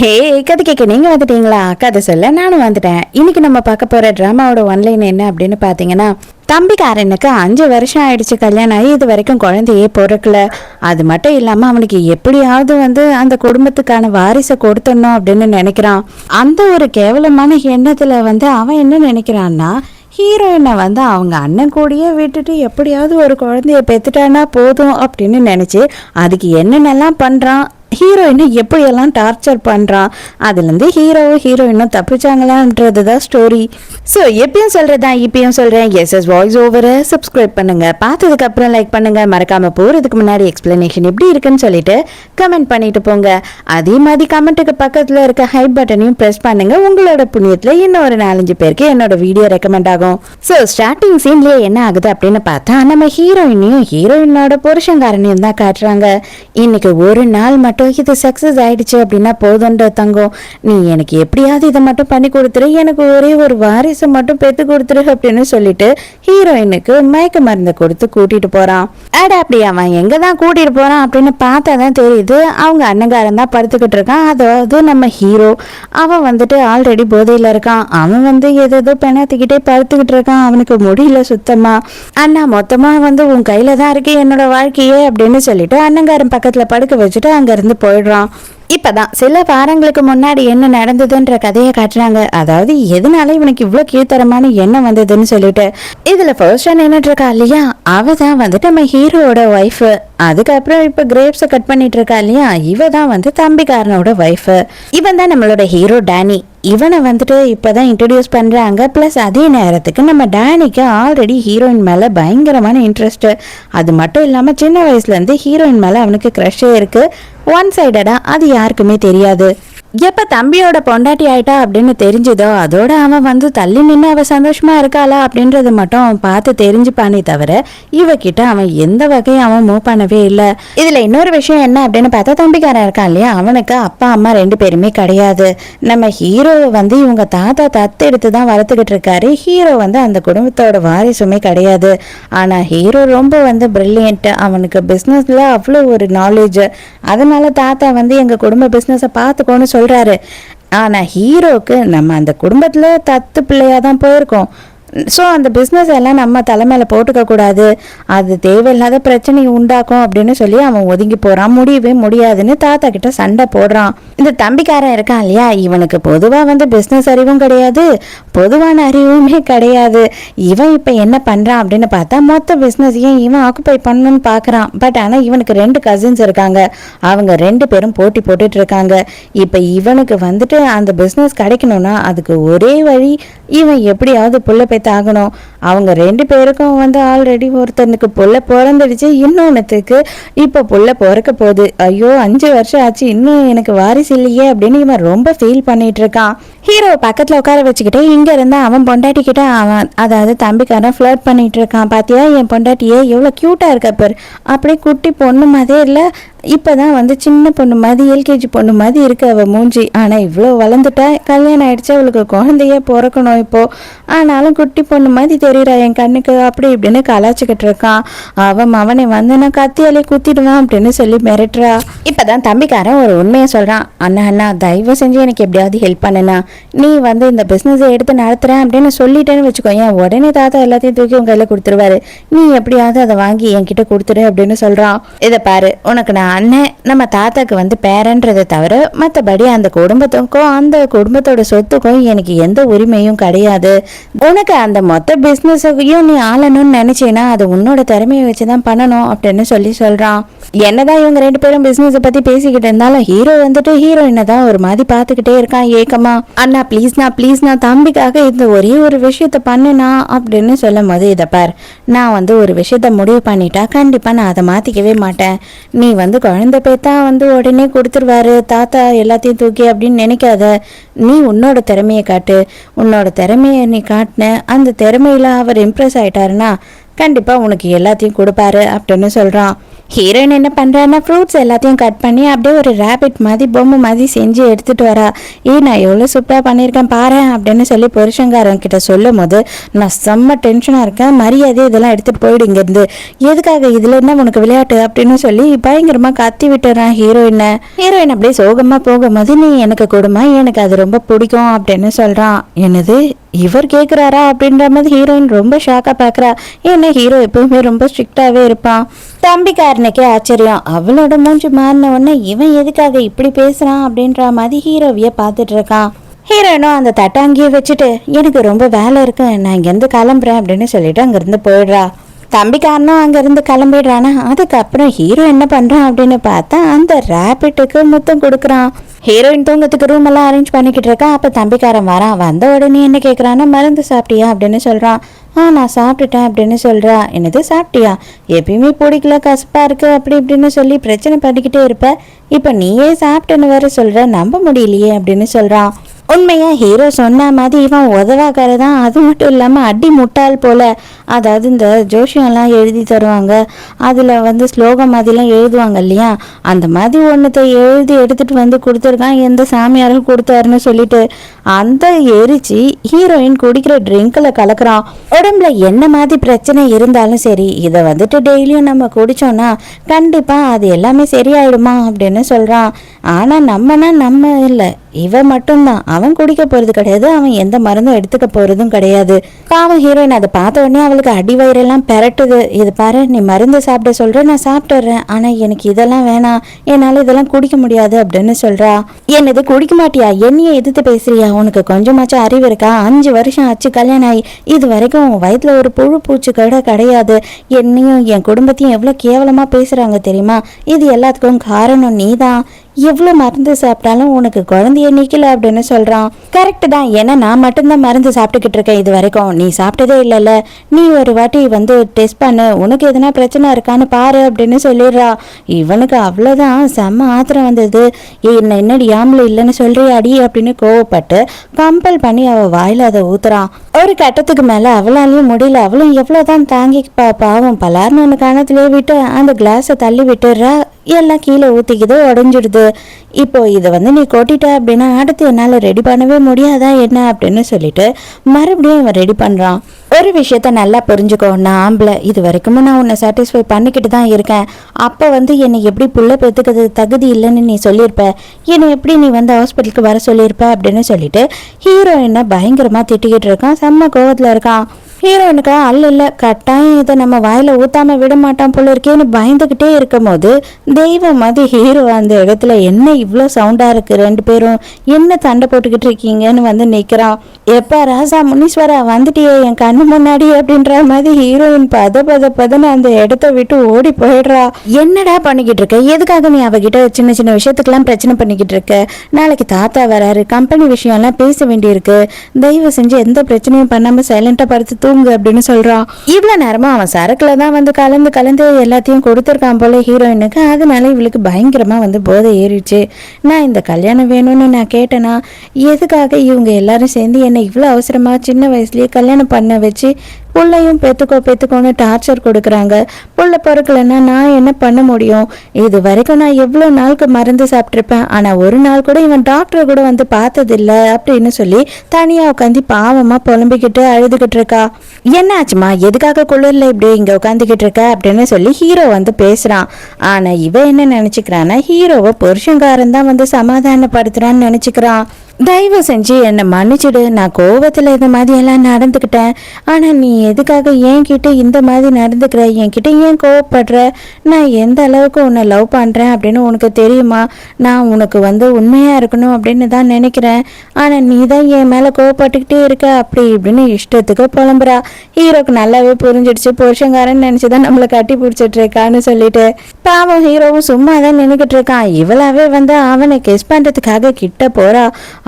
ஹே, கதை கேட்க நீங்க வந்துட்டீங்களா? கதை சொல்ல நானும் வந்துட்டேன். இன்னைக்கு நம்ம பார்க்க போற டிராமாவோட ஒன்லைன் என்ன அப்படின்னு பாத்தீங்கன்னா, தம்பிக்காரனுக்கு 5 வருஷம் ஆயிடுச்சு கல்யாணம் ஆகி, இது வரைக்கும் குழந்தையே பிறக்கல. அது மட்டும் இல்லாம அவனுக்கு எப்படியாவது அந்த குடும்பத்துக்கான வாரிசை கொடுத்துடணும் அப்படின்னு நினைக்கிறான். அந்த ஒரு கேவலமான எண்ணத்துல அவன் என்ன நினைக்கிறான்னா, ஹீரோயினை அவங்க அண்ணன் கூடயே விட்டுட்டு எப்படியாவது ஒரு குழந்தைய பெத்துட்டானா போதும் அப்படின்னு நினைச்சு அதுக்கு என்னென்னலாம் பண்றான், ஹீரோயினை எப்படியெல்லாம் டார்ச்சர் பண்ணுறான், அதுலேருந்து ஹீரோயினும் தப்பிச்சாங்களான்றது தான் ஸ்டோரி. ஸோ எப்பயும் சொல்கிறதான் இப்பயும் சொல்கிறேன், எஸ்எஸ் வாய்ஸ் ஓவரை சப்ஸ்கிரைப் பண்ணுங்கள், பார்த்ததுக்கப்புறம் லைக் பண்ணுங்கள், மறக்காமல் போகிறதுக்கு முன்னாடி எக்ஸ்பிளனேஷன் எப்படி இருக்குன்னு சொல்லிட்டு கமெண்ட் பண்ணிட்டு போங்க. அதே மாதிரி கமெண்ட்டுக்கு பக்கத்தில் இருக்க ஹைட் பட்டனையும் ப்ரெஸ் பண்ணுங்கள். உங்களோட புண்ணியத்தில் இன்னும் ஒரு 4-5 பேருக்கு என்னோட வீடியோ ரெக்கமெண்ட் ஆகும். ஸோ ஸ்டார்டிங் சீன்லேயே என்ன ஆகுது அப்படின்னு பார்த்தா, நம்ம ஹீரோயினோட புருஷங்காரனையும் தான் காட்டுறாங்க. இன்னைக்கு ஒரு நாள் மட்டும் இது சக்சஸ் ஆயிடுச்சு அப்படின்னா போதுன்ற தங்கம், நீ எனக்கு எப்படியாவது இதை மட்டும் பண்ணி கொடுத்துரு, எனக்கு ஒரே ஒரு வாரிசை மட்டும் பெத்து கொடுத்துரு அப்படின்னு சொல்லிட்டு ஹீரோயினுக்கு மயக்க மருந்து கொடுத்து கூட்டிட்டு போறான். அப்படி அவன் எங்கதான் கூட்டிட்டு போறான் அப்படின்னு பார்த்தாதான் தெரியுது, அவங்க அண்ணங்காரன் தான் படுத்துக்கிட்டு இருக்கான். அதாவது நம்ம ஹீரோ அவன் ஆல்ரெடி போதையில இருக்கான். அவன் ஏதோ பெணாத்திக்கிட்டே படுத்துக்கிட்டு இருக்கான். அவனுக்கு முடியல சுத்தமா. அண்ணா மொத்தமா உன் கையில தான் இருக்கு என்னோட வாழ்க்கையே அப்படின்னு சொல்லிட்டு அண்ணங்காரன் பக்கத்துல படுக்க வச்சுட்டு அங்க இருந்து போயிடுறான். இப்பதான் சில வாரங்களுக்கு முன்னாடி என்ன நடந்ததுன்ற கதையை காட்டுறாங்க. அதாவது எதனால இவனுக்கு இவ்வளவு கீழ்த்தரமான எண்ணம் வந்ததுன்னு சொல்லிட்டு இதுல ஃபர்ஸ்ட் நின்னுட்டு இருக்கா இல்லையா, அவதான் நம்ம ஹீரோட ஒய்ஃப். அதுக்கப்புறம் இப்ப கிரேப்ஸை கட் பண்ணிட்டு இருக்கா இல்லையா, இவ தான் தம்பிக்காரனோட ஒய்ஃப். இவன் தான் நம்மளோட ஹீரோ டேனி. இவனை இப்பதான் இன்ட்ரடியூஸ் பண்றாங்க. பிளஸ் அதே நேரத்துக்கு நம்ம டேனிக்கு ஆல்ரெடி ஹீரோயின் மேல பயங்கரமான இன்ட்ரெஸ்ட். அது மட்டும் இல்லாம சின்ன வயசுல இருந்து ஹீரோயின் மேல அவனுக்கு க்ரஷே இருக்கு. ஒன் சைடடா அது யாருக்குமே தெரியாது. எப்ப தம்பியோட பொண்டாட்டி ஆயிட்டா அப்படின்னு தெரிஞ்சதோ அதோட அவன் தள்ளி நின்று அவ சந்தோஷமா இருக்காளா அப்படின்றத மட்டும் அவன் பார்த்து தெரிஞ்சுப்பானே தவிர இவகிட்ட அவன் எந்த வகையும் அவன் மூவ் பண்ணவே இல்லை. இதுல இன்னொரு விஷயம் என்ன அப்படின்னு பார்த்தா, தம்பிக்காரன் இருக்கான் இல்லையா, அவனுக்கு அப்பா அம்மா 2 பேருமே கிடையாது. நம்ம ஹீரோவை இவங்க தாத்தா தத்து எடுத்து தான் வளர்த்துக்கிட்டு இருக்காரு. ஹீரோ அந்த குடும்பத்தோட வாரிசுமே கிடையாது. ஆனா ஹீரோ ரொம்ப பிரில்லியன்ட். அவனுக்கு பிசினஸ்ல அவ்வளோ ஒரு நாலேஜ். அதனால தாத்தா எங்க குடும்ப பிசினஸை பார்த்துக்கோன்னு சொல்றாரு. ஆனா ஹீரோக்கு நம்ம அந்த குடும்பத்துல தத்து பிள்ளையா தான் போயிருக்கோம். ஸோ அந்த பிஸ்னஸ் எல்லாம் நம்ம தலைமையில போட்டுக்க கூடாது, அது தேவையில்லாத பிரச்சனை உண்டாக்கும் அப்படின்னு சொல்லி அவன் ஒதுங்கி போறான். முடியவே முடியாதுன்னு தாத்தா கிட்ட சண்டை போடுறான். இந்த தம்பிக்காரன் இருக்கான் இல்லையா, இவனுக்கு பொதுவா பிஸ்னஸ் அறிவும் கிடையாது, பொதுவான அறிவுமே கிடையாது. இவன் இப்ப என்ன பண்றான் அப்படின்னு பார்த்தா, மொத்த பிஸ்னஸையும் இவன் ஆக்குபை பண்ணணும்னு பாக்குறான். பட் ஆனா இவனுக்கு 2 கசின்ஸ் இருக்காங்க. அவங்க 2 பேரும் போட்டி போட்டுட்டு இருக்காங்க. இப்ப இவனுக்கு அந்த பிஸ்னஸ் கிடைக்கணும்னா அதுக்கு ஒரே வழி, இவன் எப்படியாவது புள்ள ஆகணும். அவங்க 2 பேருக்கும் ஆல்ரெடி ஒருத்தனுக்கு புள்ள பிறந்துடுச்சு, இன்னொன்னுக்கு இப்ப புள்ள பிறக்க போகுது. ஐயோ 5 வருஷம் ஆச்சு, இன்னும் எனக்கு வாரிசு இல்லையே அப்படின்னு இவன் ரொம்ப ஃபீல் பண்ணிட்டு இருக்கான். ஹீரோ பக்கத்துல உட்கார வச்சுக்கிட்டே இங்க இருந்தா அவன் பொண்டாட்டி கிட்ட அவன் அதாவது தம்பிக்காரன் ஃபிளர்ட் பண்ணிட்டு இருக்கான். பாத்தியா என் பொண்டாட்டியே எவ்வளவு கியூட்டா இருக்க பாரு, அப்படியே குட்டி பொண்ணு மாதிரியே இல்ல, இப்பதான் சின்ன பொண்ணு மாதிரி எல்கேஜி பொண்ணு மாதிரி இருக்கு அவ மூஞ்சி. ஆனா இவ்வளோ வளர்ந்துட்டா, கல்யாணம் ஆயிடுச்சு, அவளுக்கு குழந்தையே பிறக்கணும் இப்போ, ஆனாலும் குட்டி பொண்ணு மாதிரி தெரியுறா என் கண்ணுக்கு அப்படி இப்படின்னு கலாச்சிக்கிட்டு இருக்கான். அவனை நான் கத்தியாலே குத்திடுவான் அப்படின்னு சொல்லி மிரட்டுறா. இப்பதான் தம்பிக்காரன் ஒரு உண்மையை சொல்றான். அண்ணா தயவு செஞ்சு எனக்கு எப்படியாவது ஹெல்ப் பண்ணுனா, நீ இந்த பிசினஸை எடுத்து நடத்துறேன் அப்படின்னு சொல்லிட்டேன்னு வச்சுக்கோ, ஏன் உடனே தாத்தா எல்லாத்தையும் தூக்கி உங்க கையில கொடுத்துருவாரு, நீ எப்படியாவது அதை வாங்கி என்கிட்ட கொடுத்துரு அப்படின்னு சொல்றான். இதை பாரு, உனக்கு நான் அண்ணன், நம்ம தாத்தாக்கு பேரன்றதை தவிர மற்றபடி அந்த குடும்பத்துக்கும் அந்த குடும்பத்தோட சொத்துக்கும் எனக்கு எந்த உரிமையும் கிடையாது. உனக்கு அந்த மொத்த பிசினஸையும் நீ ஆளணும்னு நினைச்சேன்னா அது உன்னோட திறமையை வச்சுதான் பண்ணணும் அப்படின்னு சொல்றான். என்னதான் இவங்க 2 பேரும் பிசினஸை பத்தி பேசிக்கிட்டு இருந்தாலும் ஹீரோ ஹீரோயினை தான் ஒரு மாதிரி பார்த்துக்கிட்டே இருக்கான் ஏக்கமா. அண்ணா ப்ளீஸ்னா தம்பிக்காக இந்த ஒரே ஒரு விஷயத்த பண்ணுனா அப்படின்னு சொல்லும் போது, இதை பார், நான் ஒரு விஷயத்த முடிவு பண்ணிட்டா கண்டிப்பா நான் அதை மாத்திக்கவே மாட்டேன். நீ குழந்தை பேத்தா உடனே கொடுத்துருவாரு தாத்தா எல்லாத்தையும் தூக்கி அப்படின்னு நினைக்காத. நீ உன்னோட திறமையை காட்டு. உன்னோட திறமையை நீ காட்டின அந்த திறமையில அவர் இம்ப்ரெஸ் ஆயிட்டாருன்னா கண்டிப்பா உனக்கு எல்லாத்தையும் கொடுப்பாரு அப்படின்னு சொல்றான். ஹீரோயின் என்ன பண்றான்னா ஃப்ரூட்ஸ் எல்லாத்தையும் கட் பண்ணி அப்படியே ஒரு ரேபிட் மாதிரி பொம்மை மாதிரி செஞ்சு எடுத்துட்டு வரா. நான் எவ்வளோ சூப்பராக பண்ணியிருக்கேன் பாரு அப்படின்னு சொல்லி புருஷங்காரன் கிட்ட சொல்லும் போது நான் செம்ம டென்ஷனாக இருக்கேன், மரியாதை இதெல்லாம் எடுத்துட்டு போயிடு இங்கேருந்து, எதுக்காக இதுல என்ன உனக்கு விளையாட்டு அப்படின்னு சொல்லி பயங்கரமா கத்தி விட்டுறான் ஹீரோயினை. ஹீரோயின் அப்படியே சோகமா போகும்போது நீ எனக்கு கொடுமா, எனக்கு அது ரொம்ப பிடிக்கும் அப்படின்னு சொல்றான். என்னது இவர் கேட்குறாரா அப்படின்ற மாதிரி ஹீரோயின் ரொம்ப ஷாக்காக பார்க்குறா. ஏன்னா ஹீரோ எப்பவுமே ரொம்ப ஸ்ட்ரிக்டாகவே இருப்பான். தம்பிக்காரனுக்கே ஆச்சரியம், அவளோட மூஞ்சி மாறின உடனே இவன் எதுக்காக இப்படி பேசுகிறான் அப்படின்ற மாதிரி ஹீரோவியை பார்த்துட்டு இருக்கான். ஹீரோயினும் அந்த தட்டை அங்கேயே வச்சுட்டு எனக்கு ரொம்ப வேலை இருக்கு, நான் இங்கேருந்து கிளம்புறேன் அப்படின்னு சொல்லிட்டு அங்கேருந்து போயிடுறா. தம்பிக்காரனும் அங்கேருந்து கிளம்பிடுறானா. அதுக்கப்புறம் ஹீரோ என்ன பண்ணுறான் அப்படின்னு பார்த்தா அந்த ரேபிட்டுக்கு முத்தம் கொடுக்குறான். ஹீரோயின் தூங்கத்துக்கு ரூம் எல்லாம் அரேஞ்ச் பண்ணிக்கிட்டு இருக்கான். அப்போ தம்பிக்காரன் வரான். வந்த உடனே என்ன கேட்குறான்னா மருந்து சாப்பிட்டியா அப்படின்னு சொல்கிறான். நான் சாப்பிட்டுட்டேன் அப்படின்னு சொல்கிறா. என்னது சாப்பிட்டியா, எப்பயுமே பிடிக்கல கசப்பாக இருக்கு அப்படி இப்படின்னு சொல்லி பிரச்சனை பண்ணிக்கிட்டே இருப்ப, இப்போ நீயே சாப்பிட்டேன்னு வேற சொல்கிற, நம்ப முடியலையே அப்படின்னு சொல்கிறான். உண்மையா ஹீரோ சொன்ன மாதிரி இவன் உதவாக்கார தான். அது மட்டும் இல்லாமல் அடி முட்டாள் போல. அதாவது இந்த ஜோஷியம்லாம் எழுதி தருவாங்க, அதில் ஸ்லோகம் மாதிரிலாம் எழுதுவாங்க இல்லையா, அந்த மாதிரி ஒன்றத்தை எழுதி எடுத்துகிட்டு கொடுத்துருக்கான். எந்த சாமியாரும் கொடுத்தாருன்னு சொல்லிட்டு அந்த எரிச்சு ஹீரோயின் குடிக்கிற ட்ரிங்கில் கலக்குறான். உடம்புல என்ன மாதிரி பிரச்சனை இருந்தாலும் சரி, இதை டெய்லியும் நம்ம குடித்தோன்னா கண்டிப்பாக அது எல்லாமே சரியாயிடுமா அப்படின்னு சொல்கிறான். ஆனால் நம்ம இல்லை, இவன் மட்டும்தான். அவன் குடிக்க போறது கிடையாது, அவன் எந்த மருந்தும் எடுத்துக்க போறதும் கிடையாது. பாவம் ஹீரோயின் அதை பார்த்த உடனே அவளுக்கு அடி வயிறெல்லாம் பெரட்டுது. இது பாரு, நீ மருந்து சாப்பிட சொல்ற, நான் சாப்பிட்டுறேன், ஆனா எனக்கு இதெல்லாம் வேணாம், என்னால இதெல்லாம் குடிக்க முடியாது அப்படின்னு சொல்றா. என்னது குடிக்க மாட்டியா, என்னைய எதிர்த்து பேசுறியா, உனக்கு கொஞ்சமாச்சும் அறிவு இருக்கா, 5 வருஷம் ஆச்சு கல்யாணம் ஆகி, இது வரைக்கும் உன் வயிற்றுல ஒரு புழு பூச்சி கூட கிடையாது, என்னையும் என் குடும்பத்தையும் எவ்வளவு கேவலமா பேசுறாங்க தெரியுமா, இது எல்லாத்துக்கும் காரணம் நீதான், எவ்வளோ மருந்து சாப்பிட்டாலும் உனக்கு குழந்தைய நிக்கல அப்படின்னு சொல்றான். கரெக்டு தான், ஏன்னா நான் மட்டும்தான் மருந்து சாப்பிட்டுக்கிட்டு இருக்கேன் இது வரைக்கும், நீ சாப்பிட்டதே இல்லைல்ல, நீ ஒரு வாட்டி டெஸ்ட் பண்ணு, உனக்கு எதனா பிரச்சனை இருக்கான்னு பாரு அப்படின்னு சொல்லிடுறா. இவனுக்கு அவ்வளோதான் செம்ம ஆத்திரம் வந்தது. என்னடி ஆம்பளை இல்லைன்னு சொல்றியாடி அப்படின்னு கோவப்பட்டு கம்பல் பண்ணி அவள் வாயில அதை ஊத்துறான். ஒரு கட்டத்துக்கு மேலே அவளாலையும் முடியல, அவளும் எவ்வளோதான் தாங்கி பாவம் பலார்னு ஒன்று கணத்துலேயே விட்டு அந்த கிளாஸை தள்ளி விட்டுடுறா. எல்லாம் கீழே ஊற்றிக்கிது, உடஞ்சிடுது. இப்போ இதை நீ கொட்டிட்ட அப்படின்னா அடுத்து என்னால் ரெடி பண்ணவே முடியாதா என்ன அப்படின்னு சொல்லிட்டு மறுபடியும் இவன் ரெடி பண்ணுறான். ஒரு விஷயத்த நல்லா புரிஞ்சுக்கோ, நான் ஆம்பளை, இது வரைக்கும் நான் உன்னை சாட்டிஸ்ஃபை பண்ணிக்கிட்டு தான் இருக்கேன். அப்போ என்னை எப்படி புள்ள பெற்றுக்கிறது தகுதி இல்லைன்னு நீ சொல்லியிருப்ப, என்னை எப்படி நீ ஹாஸ்பிட்டலுக்கு வர சொல்லியிருப்ப அப்படின்னு சொல்லிட்டு ஹீரோயினை பயங்கரமாக திட்டிக்கிட்டு இருக்கான். செம்ம கோவத்தில் இருக்கான். ஹீரோயினுக்கு அல்ல கட்டாயம் இதை நம்ம வாயில ஊத்தாம விட மாட்டான் போல இருக்கேன்னு பயந்துகிட்டே இருக்கும் போது தெய்வம் மாதிரி ஹீரோ அந்த இடத்துல என்ன இவ்வளோ சவுண்டா இருக்கு, 2 பேரும் என்ன சண்டை போட்டுக்கிட்டு இருக்கீங்கன்னு நிற்கிறான். எப்ப ராசா முனீஸ்வரா வந்துட்டியே என் கண்ணு முன்னாடி அப்படின்ற மாதிரி ஹீரோயின் பதன்னு அந்த இடத்த விட்டு ஓடி போயிடுறா. என்னடா பண்ணிக்கிட்டு இருக்க, எதுக்காக நீ அவகிட்ட சின்ன சின்ன விஷயத்துக்கெல்லாம் பிரச்சனை பண்ணிக்கிட்டு இருக்க, நாளைக்கு தாத்தா வராரு, கம்பெனி விஷயம்லாம் பேச வேண்டியிருக்கு, தயவு செஞ்சு எந்த பிரச்சனையும் பண்ணாம சைலண்டா படுத்து தூங்கு அப்படின்னு சொல்றான். இவ்வளவு நேரமா அவன் சரக்குல தான் கலந்து எல்லாத்தையும் கொடுத்துருக்கான் போல ஹீரோயினுக்கு. அதனால இவளுக்கு பயங்கரமா போதை ஏறிடுச்சு. நான் இந்த கல்யாணம் வேணும்னு நான் கேட்டேனா, எதுக்காக இவங்க எல்லாரும் சேர்ந்து என்னை இவ்வளோ அவசரமா சின்ன வயசுலயே கல்யாணம் பண்ண வச்சு புள்ளையும் பெத்துக்கோன்னு டார்ச்சர் கொடுக்குறாங்க. புள்ள பிறக்கலன்னா நான் என்ன பண்ண முடியும், இது வரைக்கும் நான் எவ்வளோ நாளுக்கு மருந்து சாப்பிட்ருப்பேன், ஆனால் ஒரு நாள் கூட இவன் டாக்டரை கூட பார்த்ததில்ல அப்படின்னு சொல்லி தனியாக உட்காந்து பாவமாக புலம்பிக்கிட்டு அழுதுகிட்டு இருக்கா. என்ன ஆச்சுமா, எதுக்காக குளிரில் இப்படி இங்கே உட்காந்துக்கிட்டு இருக்க அப்படின்னு சொல்லி ஹீரோ பேசுகிறான். ஆனால் இவன் என்ன நினச்சிக்கிறான்னா ஹீரோவை புருஷங்காரன் தான் சமாதானப்படுத்துகிறான்னு நினச்சிக்கிறான். தயவு செஞ்சு என்னை மன்னிச்சிடு, நான் கோவத்தில் இந்த மாதிரி எல்லாம் நடந்துக்கிட்டேன், ஆனால் நீ எதுக்காக என்கிட்ட இந்த மாதிரி நடந்துக்கிற, என்கிட்ட ஏன் கோவப்படுற, நான் எந்த அளவுக்கு உன்னை லவ் பண்ணுறேன் அப்படின்னு உனக்கு தெரியுமா, நான் உனக்கு உண்மையாக இருக்கணும் அப்படின்னு தான் நினைக்கிறேன், ஆனால் நீ தான் என் மேலே கோவப்பட்டுக்கிட்டே இருக்க அப்படி இப்படின்னு இஷ்டத்துக்கு புலம்புறா. ஹீரோக்கு நல்லாவே புரிஞ்சிடுச்சு, புருஷங்காரன் நினச்சி தான் நம்மளை கட்டி பிடிச்சிட்டு இருக்கான்னு சொல்லிட்டு. பாவம் ஹீரோவும் சும்மா தான் நினைக்கிட்டு இருக்கான். இவளாவே அவனை கெஸ் பண்ணுறதுக்காக கிட்ட போறா.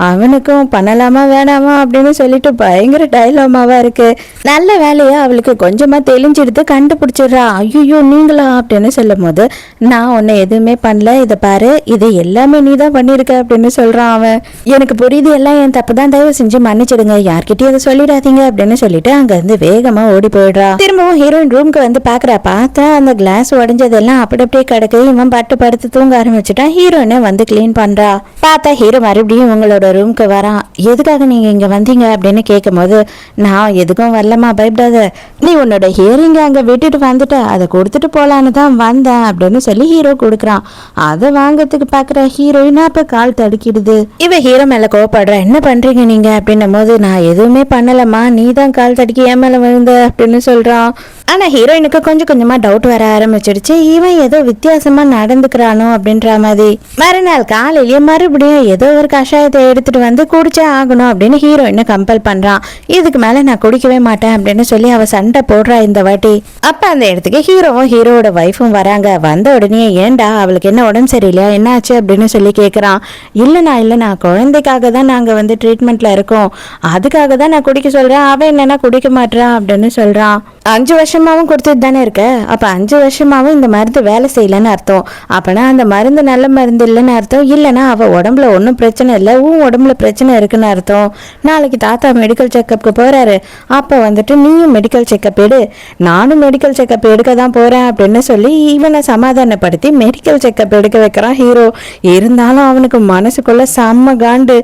அவனுக்கும் பண்ணலாமா வேணாமா அப்படின்னு சொல்லிட்டு பயங்கர டைலாமாவா இருக்கு. நல்ல வேலையா அவளுக்கு கொஞ்சமா தெளிஞ்செடுத்து கண்டுபிடிச்சிடுறா. ஐயோ நீங்களா அப்படின்னு சொல்லும் போது, நான் உன்னை எதுவுமே பண்ணல, இதை பாரு, இது எல்லாமே நீ தான் பண்ணிருக்க அப்படின்னு சொல்றான் அவன். எனக்கு புரியுது, எல்லாம் என் தப்பு தான், தயவு செஞ்சு மன்னிச்சிடுங்க, யார்கிட்டயும் அதை சொல்லிடாதீங்க அப்படின்னு சொல்லிட்டு அங்க இருந்து வேகமா ஓடி போயிடுறா. திரும்பவும் ஹீரோயின் ரூம்க்கு வந்து பாக்குறா. பார்த்தா அந்த கிளாஸ் உடஞ்சதெல்லாம் அப்படி அப்படியே கிடக்கு. இவன் பட்டு படுத்து தூங்க ஆரம்பிச்சுட்டான். ஹீரோயினை வந்து கிளீன் பண்றா. பார்த்தா ஹீரோ மறுபடியும் உங்களோட ரூம்க்கு வரான். எதுக்காக நீங்க இங்க வந்தீங்க அப்படின்னு கேட்கும் போது, நான் எதுக்கும் வரலமா, பயப்படாத, நீ உன்னோட ஹியரிங்க அங்க விட்டுட்டு வந்துட்ட, அதை கொடுத்துட்டு போலான்னு தான் வந்தேன் அப்படின்னு சொல்லி ஹீரோ கொடுக்குறான். அதை வாங்கறதுக்கு பாக்குற ஹீரோயின் அப்ப கால் தடுக்கிடுது. இவ ஹீரோ மேல கோவப்படுற. என்ன பண்றீங்க நீங்க அப்படின்னும் போது, நான் எதுவுமே பண்ணலமா, நீ தான் கால் தடுக்கி என் மேல விழுந்த அப்படின்னு சொல்றான். ஆனா ஹீரோயினுக்கு கொஞ்சம் கொஞ்சமா டவுட் வர ஆரம்பிச்சிடுச்சு. இவன் ஏதோ வித்தியாசமா நடந்துக்கிறானோ அப்படின்ற மாதிரி. மறுநாள் காலையிலேயே மறுபடியும் ஏதோ ஒரு கஷாயத்தை எடுத்துட்டு வந்து குடிச்சே ஆகணும் அப்படின்னு ஹீரோயினை கம்பல் பண்றான். இதுக்கு மேல நான் குடிக்கவே மாட்டேன் அப்படின்னு சொல்லி அவ சண்டை போடுறா இந்த வாட்டி. அப்ப அந்த இடத்துக்கு ஹீரோவும் ஹீரோவோட வைஃபும் வராங்க. வந்த உடனே, ஏண்டா அவளுக்கு என்ன உடம்பு சரியில்லையா, என்ன ஆச்சு அப்படின்னு சொல்லி கேட்கறான். இல்லைண்ணா குழந்தைக்காக தான் நாங்க வந்து ட்ரீட்மெண்ட்ல இருக்கோம், அதுக்காக தான் நான் குடிக்க சொல்றேன், அவன் என்னன்னா குடிக்க மாட்டான் அப்படின்னு சொல்றான். 5 வருஷமாவும் கொடுத்துட்டு தானே இருக்க, அப்ப 5 வருஷமாவும் இந்த மருந்து வேலை செய்யலன்னு அர்த்தம். அப்பனா அந்த மருந்து நல்ல மருந்து இல்லைன்னு அர்த்தம். இல்லைன்னா அவ உடம்புல ஒன்றும் பிரச்சனை இல்லை, உடம்புல பிரச்சனை இருக்குன்னு அர்த்தம். நாளைக்கு தாத்தா மெடிக்கல் செக்கப்புக்கு போறாரு, அப்ப வந்துட்டு நீயும் மெடிக்கல் செக்கப் எடு, நானும் மெடிக்கல் செக்கப் எடுக்க தான் போறேன் அப்படின்னு சொல்லி இவனை சமாதானப்படுத்தி மெடிக்கல் செக்கப் எடுக்க வைக்கிறான் ஹீரோ. இருந்தாலும் அவனுக்கு மனசுக்குள்ள செம்ம காண்டு.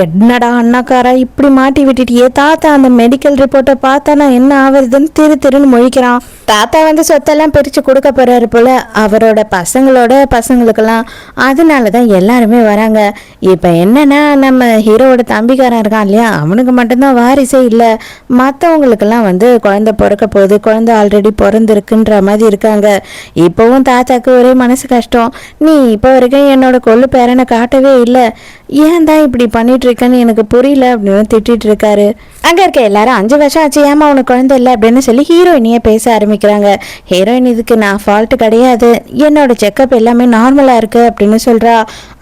என்னடா அண்ணாக்காரா இப்படி மாட்டி விட்டுட்டியே, தாத்தா அந்த மெடிக்கல் ரிப்போர்ட்டை பார்த்தானா என்ன ஆவறதுன்னு திருன்னு முழிக்கிறான். தாத்தா வந்து சொத்தெல்லாம் பிரிச்சு கொடுக்க போறாரு போல அவரோட பசங்களுக்கெல்லாம். அதனாலதான் எல்லாருமே வராங்க. இப்ப என்னன்னா, நம்ம ஹீரோவோட தம்பிக்காரன் இருக்கான் இல்லையா, அவனுக்கு மட்டும்தான் வாரிசே இல்லை, மற்றவங்களுக்கெல்லாம் வந்து குழந்தை பிறக்க போகுது, குழந்தை ஆல்ரெடி பிறந்திருக்குன்ற மாதிரி இருக்காங்க. இப்பவும் தாத்தாக்கு ஒரே மனசு கஷ்டம். நீ இப்போ வரைக்கும் என்னோட கொள்ளு பேரனை காட்டவே இல்லை, ஏன் தான் இப்படி பண்ணிட்டு இருக்கேன்னு எனக்கு புரியல அப்படின்னு திட்டிட்டு இருக்காரு. அங்க இருக்க எல்லாரும் 5 வருஷம் ஆச்சு, ஏமா உனக்கு குழந்தை இல்லை அப்படின்னு சொல்லி ஹீரோயினியே பேச ஆரம்பிக்கிறாங்க. ஹீரோயின், இதுக்கு நான் ஃபால்ட் கிடையாது, என்னோட செக்கப் எல்லாமே நார்மலா இருக்கு அப்படின்னு சொல்றா.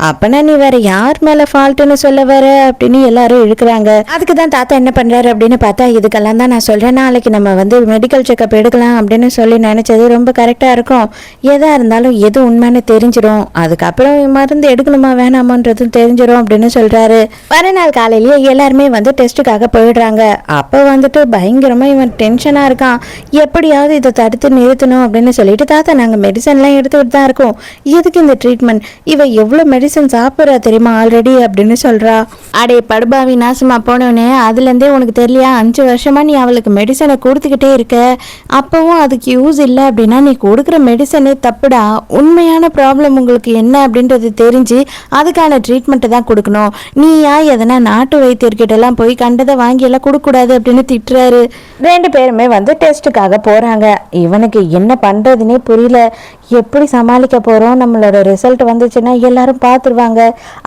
அப்பனா நீ வேற யார் மேல ஃபால்ட்னு சொல்ல வர அப்படின்னு எல்லாரும் இழுக்கிறாங்க. அதுக்கு தான் தாத்தா என்ன பண்றாரு அப்படின்னு பார்த்தா, இதுக்கெல்லாம் தான் நான் சொல்றேன், நாளைக்கு நம்ம வந்து மெடிக்கல் செக்கப் எடுக்கலாம் அப்படின்னு சொல்லி நினைச்சது ரொம்ப கரெக்டா இருக்கும். எதா இருந்தாலும் எது உண்மைன்னு தெரிஞ்சிடும், அதுக்கப்புறம் மருந்து எடுக்கணுமா வேணாமான்றதும் தெரிஞ்சிடும் அப்படின்னு சொல்றாரு. மறுநாள் காலையிலேயே எல்லாருமே வந்து டெஸ்ட்டுக்காக போயிடுறாங்க. அப்ப வந்துட்டு பயங்கரமா இவன் டென்ஷனா இருக்கான். எப்படியாவது இதை தடுத்து நிறுத்தணும் அப்படின்னு சொல்லிட்டு, தாத்தா நாங்க மெடிசன்லாம் எடுத்துக்கிட்டு தான் இருக்கோம், எதுக்கு இந்த ட்ரீட்மெண்ட், இவ எவ்வளவு மெடிசன் சாப்பிட்றா தெரியுமா ஆல்ரெடி அப்படின்னு சொல்றா. அடே படுபாவி நாசமா போனோடனே, அதுல இருந்தே உனக்கு தெரியலையா, 5 வருஷமா நீ அவளுக்கு மெடிசனை கொடுத்துக்கிட்டே இருக்க, அப்பவும் அதுக்கு யூஸ் இல்லை அப்படின்னா நீ கொடுக்குற மெடிசனே தப்புடா. உண்மையான ப்ராப்ளம் உங்களுக்கு என்ன அப்படின்றது தெரிஞ்சு அதுக்கான ட்ரீட்மெண்ட்டை தான் கொடுக்கணும். நீயா எதனா நாட்டு வைத்தியர்கிட்ட எல்லாம் போய் கண்டதை வாங்கி எல்லாம் கொடுக்கூடாது அப்படின்னு திட்டுறாரு. 2 பேருமே வந்து டெஸ்ட்டுக்காக போறாங்க. இவனுக்கு என்ன பண்றதுன்னே புரியல, எப்படி சமாளிக்க போறோம், நம்மளோட ரிசல்ட் வந்துச்சுன்னா எல்லாரும் பார்த்துருவாங்க,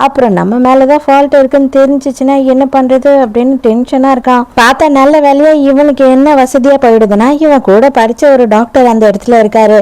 அப்புறம் நம்ம மேலதான் ஃபால்ட் இருக்குன்னு தெரிஞ்சிச்சுன்னா என்ன பண்றது அப்படின்னு டென்ஷனா இருக்கான். பார்த்தா நல்ல வேலையா இவனுக்கு என்ன வசதியா போயிடுதுன்னா, இவன் கூட படிச்ச ஒரு டாக்டர் அந்த இடத்துல இருக்காரு.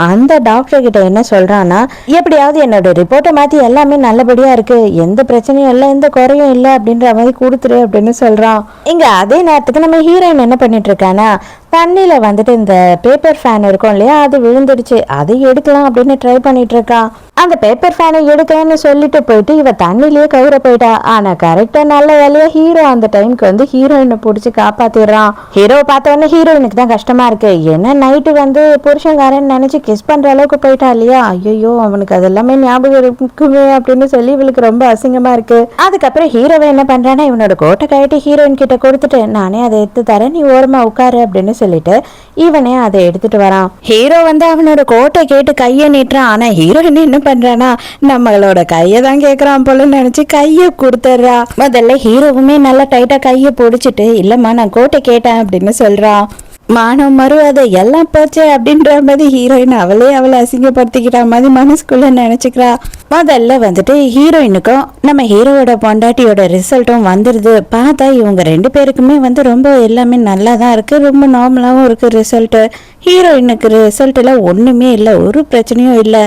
அந்த டாக்டர் கிட்ட என்ன சொல்றான்னா, எப்படியாவது என்னோட ரிப்போர்ட்டை மாத்தி எல்லாமே நல்லபடியா இருக்கு, எந்த பிரச்சனையும் இல்லை, எந்த குறையும் இல்லை அப்படின்ற மாதிரி கொடுத்துரு அப்படின்னு சொல்றான். இங்க அதே நேரத்துக்கு நம்ம ஹீரோயின் என்ன பண்ணிட்டு இருக்கானா, தண்ணியில வந்துட்டு இந்த பேப்பர் ஃபேன் இருக்கும் இல்லையா, அது விழுந்துடுச்சு, அதை எடுக்கலாம் அப்படின்னு ட்ரை பண்ணிட்டு இருக்கான். அந்த பேப்பர் ஃபேனை எடுக்கலான்னு சொல்லிட்டு போயிட்டு இவ தண்ணிலேயே கவுர போயிட்டா. ஆனா கரெக்டா நல்ல வேலையா ஹீரோ அந்த டைமுக்கு வந்து ஹீரோயினை பிடிச்சி காப்பாத்திடுறான். ஹீரோ பார்த்த உடனே ஹீரோயினுக்கு தான் கஷ்டமா இருக்கு. ஏன்னா நைட்டு வந்து புருஷங்காரன் நினைச்சு கிஸ் பண்ற அளவுக்கு போயிட்டா இல்லையா, ஐயோ அவனுக்கு அதெல்லாமே ஞாபகம் இருக்குமே அப்படின்னு சொல்லி இவளுக்கு ரொம்ப அசிங்கமா இருக்கு. அதுக்கப்புறம் ஹீரோவை என்ன பண்றான்னா, இவனோட கோட்டை கழட்டி ஹீரோயின் கிட்ட கொடுத்துட்டு, நானே அதை எடுத்து தரேன், நீ ஓரமா உட்காரு அப்படின்னு சொல்லிட்டு இவனே அதை எடுத்துட்டு வரான். ஹீரோ வந்து அவனோட கோட்டை கேட்டு கையை நீட்டுறான். ஆனா ஹீரோயின் என்ன பண்றானா, நம்மளோட கையை தான் கேட்கறான் போல நினைச்சு கையை கொடுத்துட்றா. முதல்ல ஹீரோவுமே நல்லா டைட்டா கையை பிடிச்சிட்டு, இல்லம்மா நான் கோட்டை கேட்டேன் அப்படின்னு சொல்றான். மானம் மறுவாதை எல்லாம் போச்சு அப்படின்ற மாதிரி ஹீரோயின் அவளை அசிங்கப்படுத்திக்கிற மாதிரி மனசுக்குள்ள நினைச்சுக்கிறா. முதல்ல வந்துட்டு ஹீரோயினுக்கும் நம்ம ஹீரோவோட பொண்டாட்டியோட ரிசல்ட்டும் வந்துடுது. பார்த்தா இவங்க 2 பேருக்குமே வந்து ரொம்ப எல்லாமே நல்லா தான் இருக்கு, ரொம்ப நார்மலாகவும் இருக்கு ரிசல்ட்டு. ஹீரோயினுக்கு ரிசல்ட்டில் ஒன்றுமே இல்லை, ஒரு பிரச்சனையும் இல்லை.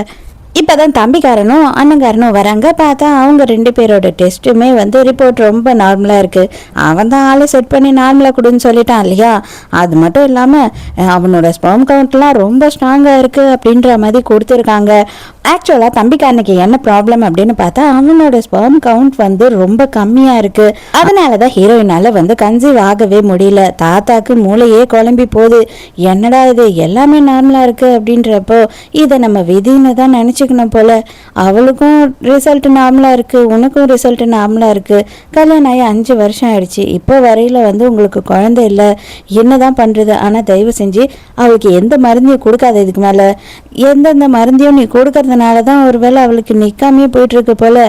இப்பதான் தம்பிக்காரனும் அண்ணங்காரனும் வராங்க. பார்த்தா அவங்க 2 பேரோட டெஸ்ட்டுமே வந்து ரிப்போர்ட் ரொம்ப நார்மலா இருக்கு. அவன் தான் ஆளை செட் பண்ணி நார்மலா கொடுன்னு சொல்லிட்டான் இல்லையா. அது மட்டும் இல்லாம அவனோட ஸ்பெர்ம் கவுண்ட்லாம் ரொம்ப ஸ்ட்ராங்கா இருக்கு அப்படின்ற மாதிரி கொடுத்துருக்காங்க. ஆக்சுவலா தம்பிக்காரனுக்கு என்ன ப்ராப்ளம் அப்படின்னு பார்த்தா அவனோட ஸ்பெர்ம் கவுண்ட் வந்து ரொம்ப கம்மியா இருக்கு. அதனாலதான் ஹீரோயினால வந்து கன்சீவ் ஆகவே முடியல. தாத்தாக்கு மூளையே குழம்பி போகுது. என்னடா இது எல்லாமே நார்மலா இருக்கு அப்படின்றப்போ இதை நம்ம விதின்னு தான் நினைச்சுக்கணும் போல. அவளுக்கும் ரிசல்ட் நார்மலா இருக்கு, உனக்கும் ரிசல்ட் நார்மலா இருக்கு. கல்யாணம் ஆகி 5 வருஷம் ஆயிடுச்சு. இப்போ வரையில வந்து உங்களுக்கு குழந்தை இல்லை, என்னதான் பண்றது? ஆனா தயவு செஞ்சு அவளுக்கு எந்த மருந்தையும் கொடுக்காத. இதுக்கு மேல எந்தெந்த மருந்தையும் நீ கொடுக்கறதுனாலதான் ஒருவேளை அவளுக்கு நிக்காமே போயிட்டு இருக்கு போல.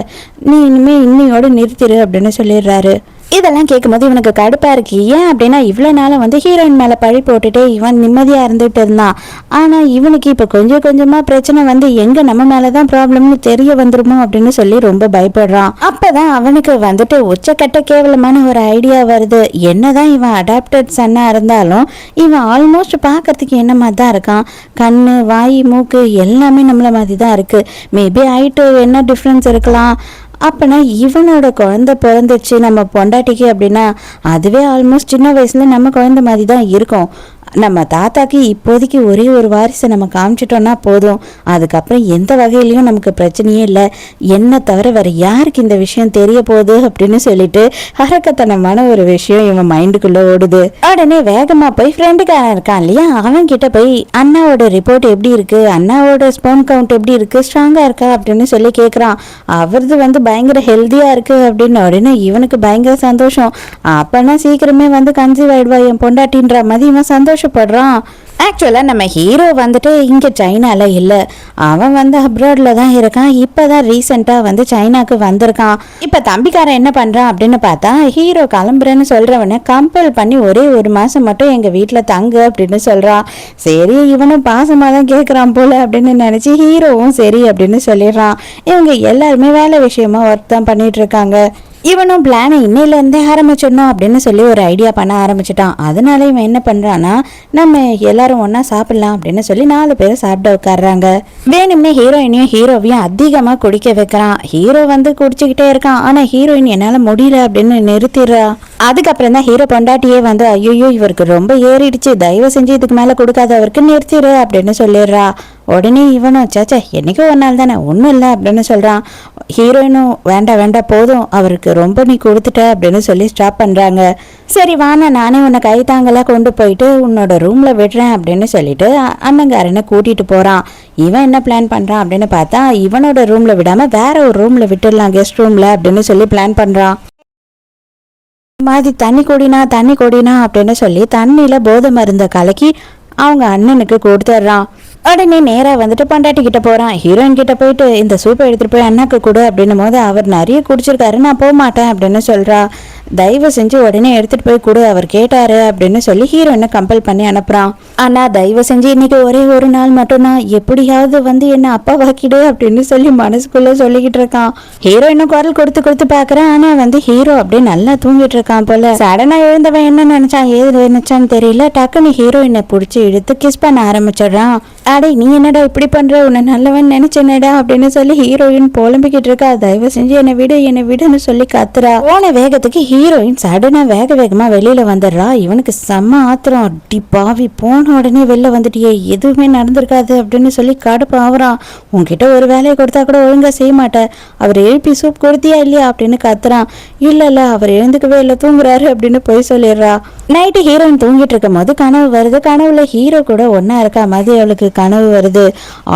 நீ இனிமே இன்னையோட நிறுத்திடு அப்படின்னு சொல்லிடுறாரு. இதெல்லாம் கேட்கும்போது இவனுக்கு கடுப்பா இருக்கு. ஏன் அப்படின்னா இவ்வளவு நாளும் வந்து ஹீரோயின் மேல பழி போட்டுட்டு இவன் நிம்மதியா இருந்துட்டு இருந்தான். ஆனா இவனுக்கு இப்ப கொஞ்சம் கொஞ்சமா பிரச்சனை வந்து எங்க நம்ம மேலதான் ப்ராப்ளம்னு தெரிய வந்துருமோ அப்படின்னு சொல்லி ரொம்ப பயப்படுறான். அப்பதான் அவனுக்கு வந்துட்டு உச்சக்கட்ட கேவலமான ஒரு ஐடியா வருது. என்னதான் இவன் அடாப்டட் சன்னா இருந்தாலும் இவன் ஆல்மோஸ்ட் பாக்கிறதுக்கு என்ன மாதிரி தான் இருக்கான். கண்ணு, வாய், மூக்கு எல்லாமே நம்மள மாதிரி தான் இருக்கு. மேபி ஹைட்டு என்ன டிஃப்ரென்ஸ் இருக்கலாம். அப்பனா இவனோட குழந்தை பிறந்துச்சு நம்ம பொண்டாட்டிக்கு அப்படின்னா அதுவே ஆல்மோஸ்ட் சின்ன வயசுல நம்ம குழந்தை மாதிரி தான் இருக்கும். நம்ம தாத்தாக்கு இப்போதைக்கு ஒரே ஒரு வாரிசை நம்ம காமிச்சிட்டோம்னா போதும். அதுக்கப்புறம் எந்த வகையிலையும் நமக்கு பிரச்சனையே இல்லை. என்ன தவிர வேற யாருக்கு இந்த விஷயம் தெரிய போகுது அப்படின்னு சொல்லிட்டு அரக்கத்தனமான ஒரு விஷயம் இவன் மைண்டுக்குள்ள ஓடுது. உடனே வேகமா போய் ஃப்ரெண்டுக்காரன் இருக்கான் இல்லையா, அவன் கிட்ட போய் அண்ணாவோட ரிப்போர்ட் எப்படி இருக்கு, அண்ணாவோட ஸ்பெர்ம் கவுண்ட் எப்படி இருக்கு, ஸ்ட்ராங்கா இருக்கா அப்படின்னு சொல்லி கேட்குறான். அவரது வந்து பயங்கர ஹெல்த்தியா இருக்கு அப்படின்னு உடனே இவனுக்கு பயங்கர சந்தோஷம். அப்பனா சீக்கிரமே வந்து கன்சீவ் ஆயிடுவா என் பொண்டாட்டின்ற மாதிரி இவன் சந்தோஷப்படுறான். ஆக்சுவலா நம்ம ஹீரோ வந்துட்டு இங்க சைனால இல்ல, அவன் வந்து அப்ராட்ல தான் இருக்கான். இப்பதான் ரீசெண்டா வந்து சைனாக்கு வந்திருக்கான். இப்ப தம்பிக்காரன் என்ன பண்றான் அப்படின்னு பார்த்தா ஹீரோ கிளம்புறேன்னு சொல்றவனை கம்பல் பண்ணி ஒரே 1 மாசம் மட்டும் எங்க வீட்டுல தங்கு அப்படின்னு சொல்றான். சரி இவனும் பாசமா தான் கேட்கறான் போல அப்படின்னு நினைச்சு ஹீரோவும் சரி அப்படின்னு சொல்லிடுறான். இவங்க எல்லாருமே வேலை விஷயமா ஒர்க் தான் பண்ணிட்டு இருக்காங்க. இவனும் பிளானை இன்னையில இருந்தே ஆரம்பிச்சிடணும் அப்படின்னு சொல்லி ஒரு ஐடியா பண்ண ஆரம்பிச்சிட்டான். அதனால இவன் என்ன பண்றான்னா நம்ம எல்லாரும் ஒன்னா சாப்பிடலாம் அப்படின்னு சொல்லி 4 பேரும் சாப்பிட உட்காடுறாங்க. வேணும்னே ஹீரோயினையும் ஹீரோவையும் அதிகமா குடிக்க வைக்கிறான். ஹீரோ வந்து குடிச்சுக்கிட்டே இருக்கான். ஆனா ஹீரோயின் என்னால முடியல அப்படின்னு நிறுத்திடுறா. அதுக்கப்புறம் தான் ஹீரோ பொண்டாட்டியே வந்து ஐயோ இவருக்கு ரொம்ப ஏறிடுச்சு, தயவு செஞ்சு இதுக்கு மேல கொடுக்காத, அவருக்கு நிறுத்திடு அப்படின்னு சொல்லிடுறா. உடனே இவனும் சேச்சா என்னைக்கோ ஒரு நாள் தானே ஒன்றும் இல்லை அப்படின்னு சொல்கிறான். ஹீரோயினும் வேண்டாம் வேண்டாம் போதும், அவருக்கு ரொம்ப நீ கொடுத்துட்ட அப்படின்னு சொல்லி ஸ்டாப் பண்ணுறாங்க. சரி வானா நானே உன்னை கைத்தாங்கலாம் கொண்டு போயிட்டு உன்னோட ரூமில் விடுறேன் அப்படின்னு சொல்லிட்டு அண்ணங்காரனை கூட்டிகிட்டு போகிறான். இவன் என்ன பிளான் பண்ணுறான் அப்படின்னு பார்த்தா இவனோட ரூமில் விடாமல் வேற ஒரு ரூமில் விட்டுடலாம், கெஸ்ட் ரூமில் அப்படின்னு சொல்லி பிளான் பண்ணுறான். மாதிரி தண்ணி கொடினா அப்படின்னு சொல்லி தண்ணியில் போதை மருந்தை கலக்கி அவங்க அண்ணனுக்கு கொடுத்துட்றான். உடனே நேரா வந்துட்டு பொண்டாட்டி கிட்ட போறான். ஹீரோயின் கிட்ட போயிட்டு இந்த சூப்பை எடுத்துட்டு போய் அண்ணாக்கு கொடு அப்படின்னும் போது அவர் நிறைய குடிச்சிருக்காரு, நான் போக மாட்டேன் அப்படின்னு சொல்றா. தயவு செஞ்சு உடனே எடுத்துட்டு போய் கொடு, அவர் கேட்டாரு அப்படின்னு சொல்லி ஹீரோயினை கம்பல் பண்ணி அனுப்புறான். ஆனா தயவு செஞ்சு இன்னைக்கு ஒரே ஒரு நாள் மட்டும்தான், எப்படியாவது வந்து என்ன அப்பா வாக்கிடு அப்படின்னு சொல்லி மனசுக்குள்ள சொல்லிக்கிட்டு இருக்கான். ஹீரோயினும் குரல் கொடுத்து பாக்குறான். ஆனா வந்து ஹீரோ அப்படியே நல்லா தூங்கிட்டு இருக்கான் போல. சடனா எழுந்தவன் என்ன நினைச்சான் ஏது நினைச்சான்னு தெரியல, டக்குன்னு ஹீரோயினை பிடிச்சி இழுத்து கிஸ் பண்ண ஆரம்பிச்சிடுறான். அடே நீ என்னடா இப்படி பண்ற, உன்னை நல்லவன் நினைச்சேனடா அப்படின்னு சொல்லி ஹீரோயின் புலம்பிக்கிட்டு இருக்கா. தயவு செஞ்சு என்னை விடுன்னு சொல்லி கத்துறா. போன வேகத்துக்கு ஹீரோயின் சடனா வேகமா வெளியில வந்துடுறா. இவனுக்கு செம்ம ஆத்திரம். அடி பாவி, போன உடனே வெளில வந்துட்டியே, எதுவுமே நடந்திருக்காது அப்படின்னு சொல்லி கடுப்பு ஆகுறான். உன்கிட்ட ஒரு வேலையை கொடுத்தா கூட ஒழுங்கா செய்ய மாட்டேன், அவர் எழுப்பி சூப் கொடுத்தியா இல்லையா அப்படின்னு கத்துறான். இல்ல அவர் எழுந்துக்கவே இல்லை, தூங்குறாரு அப்படின்னு போய் சொல்லிடுறா. நைட்டு ஹீரோயின் தூங்கிட்டு இருக்கும் போது கனவு வருது. கனவுல ஹீரோ கூட ஒன்னா இருக்கா மாதிரி அவளுக்கு கனவு வருது.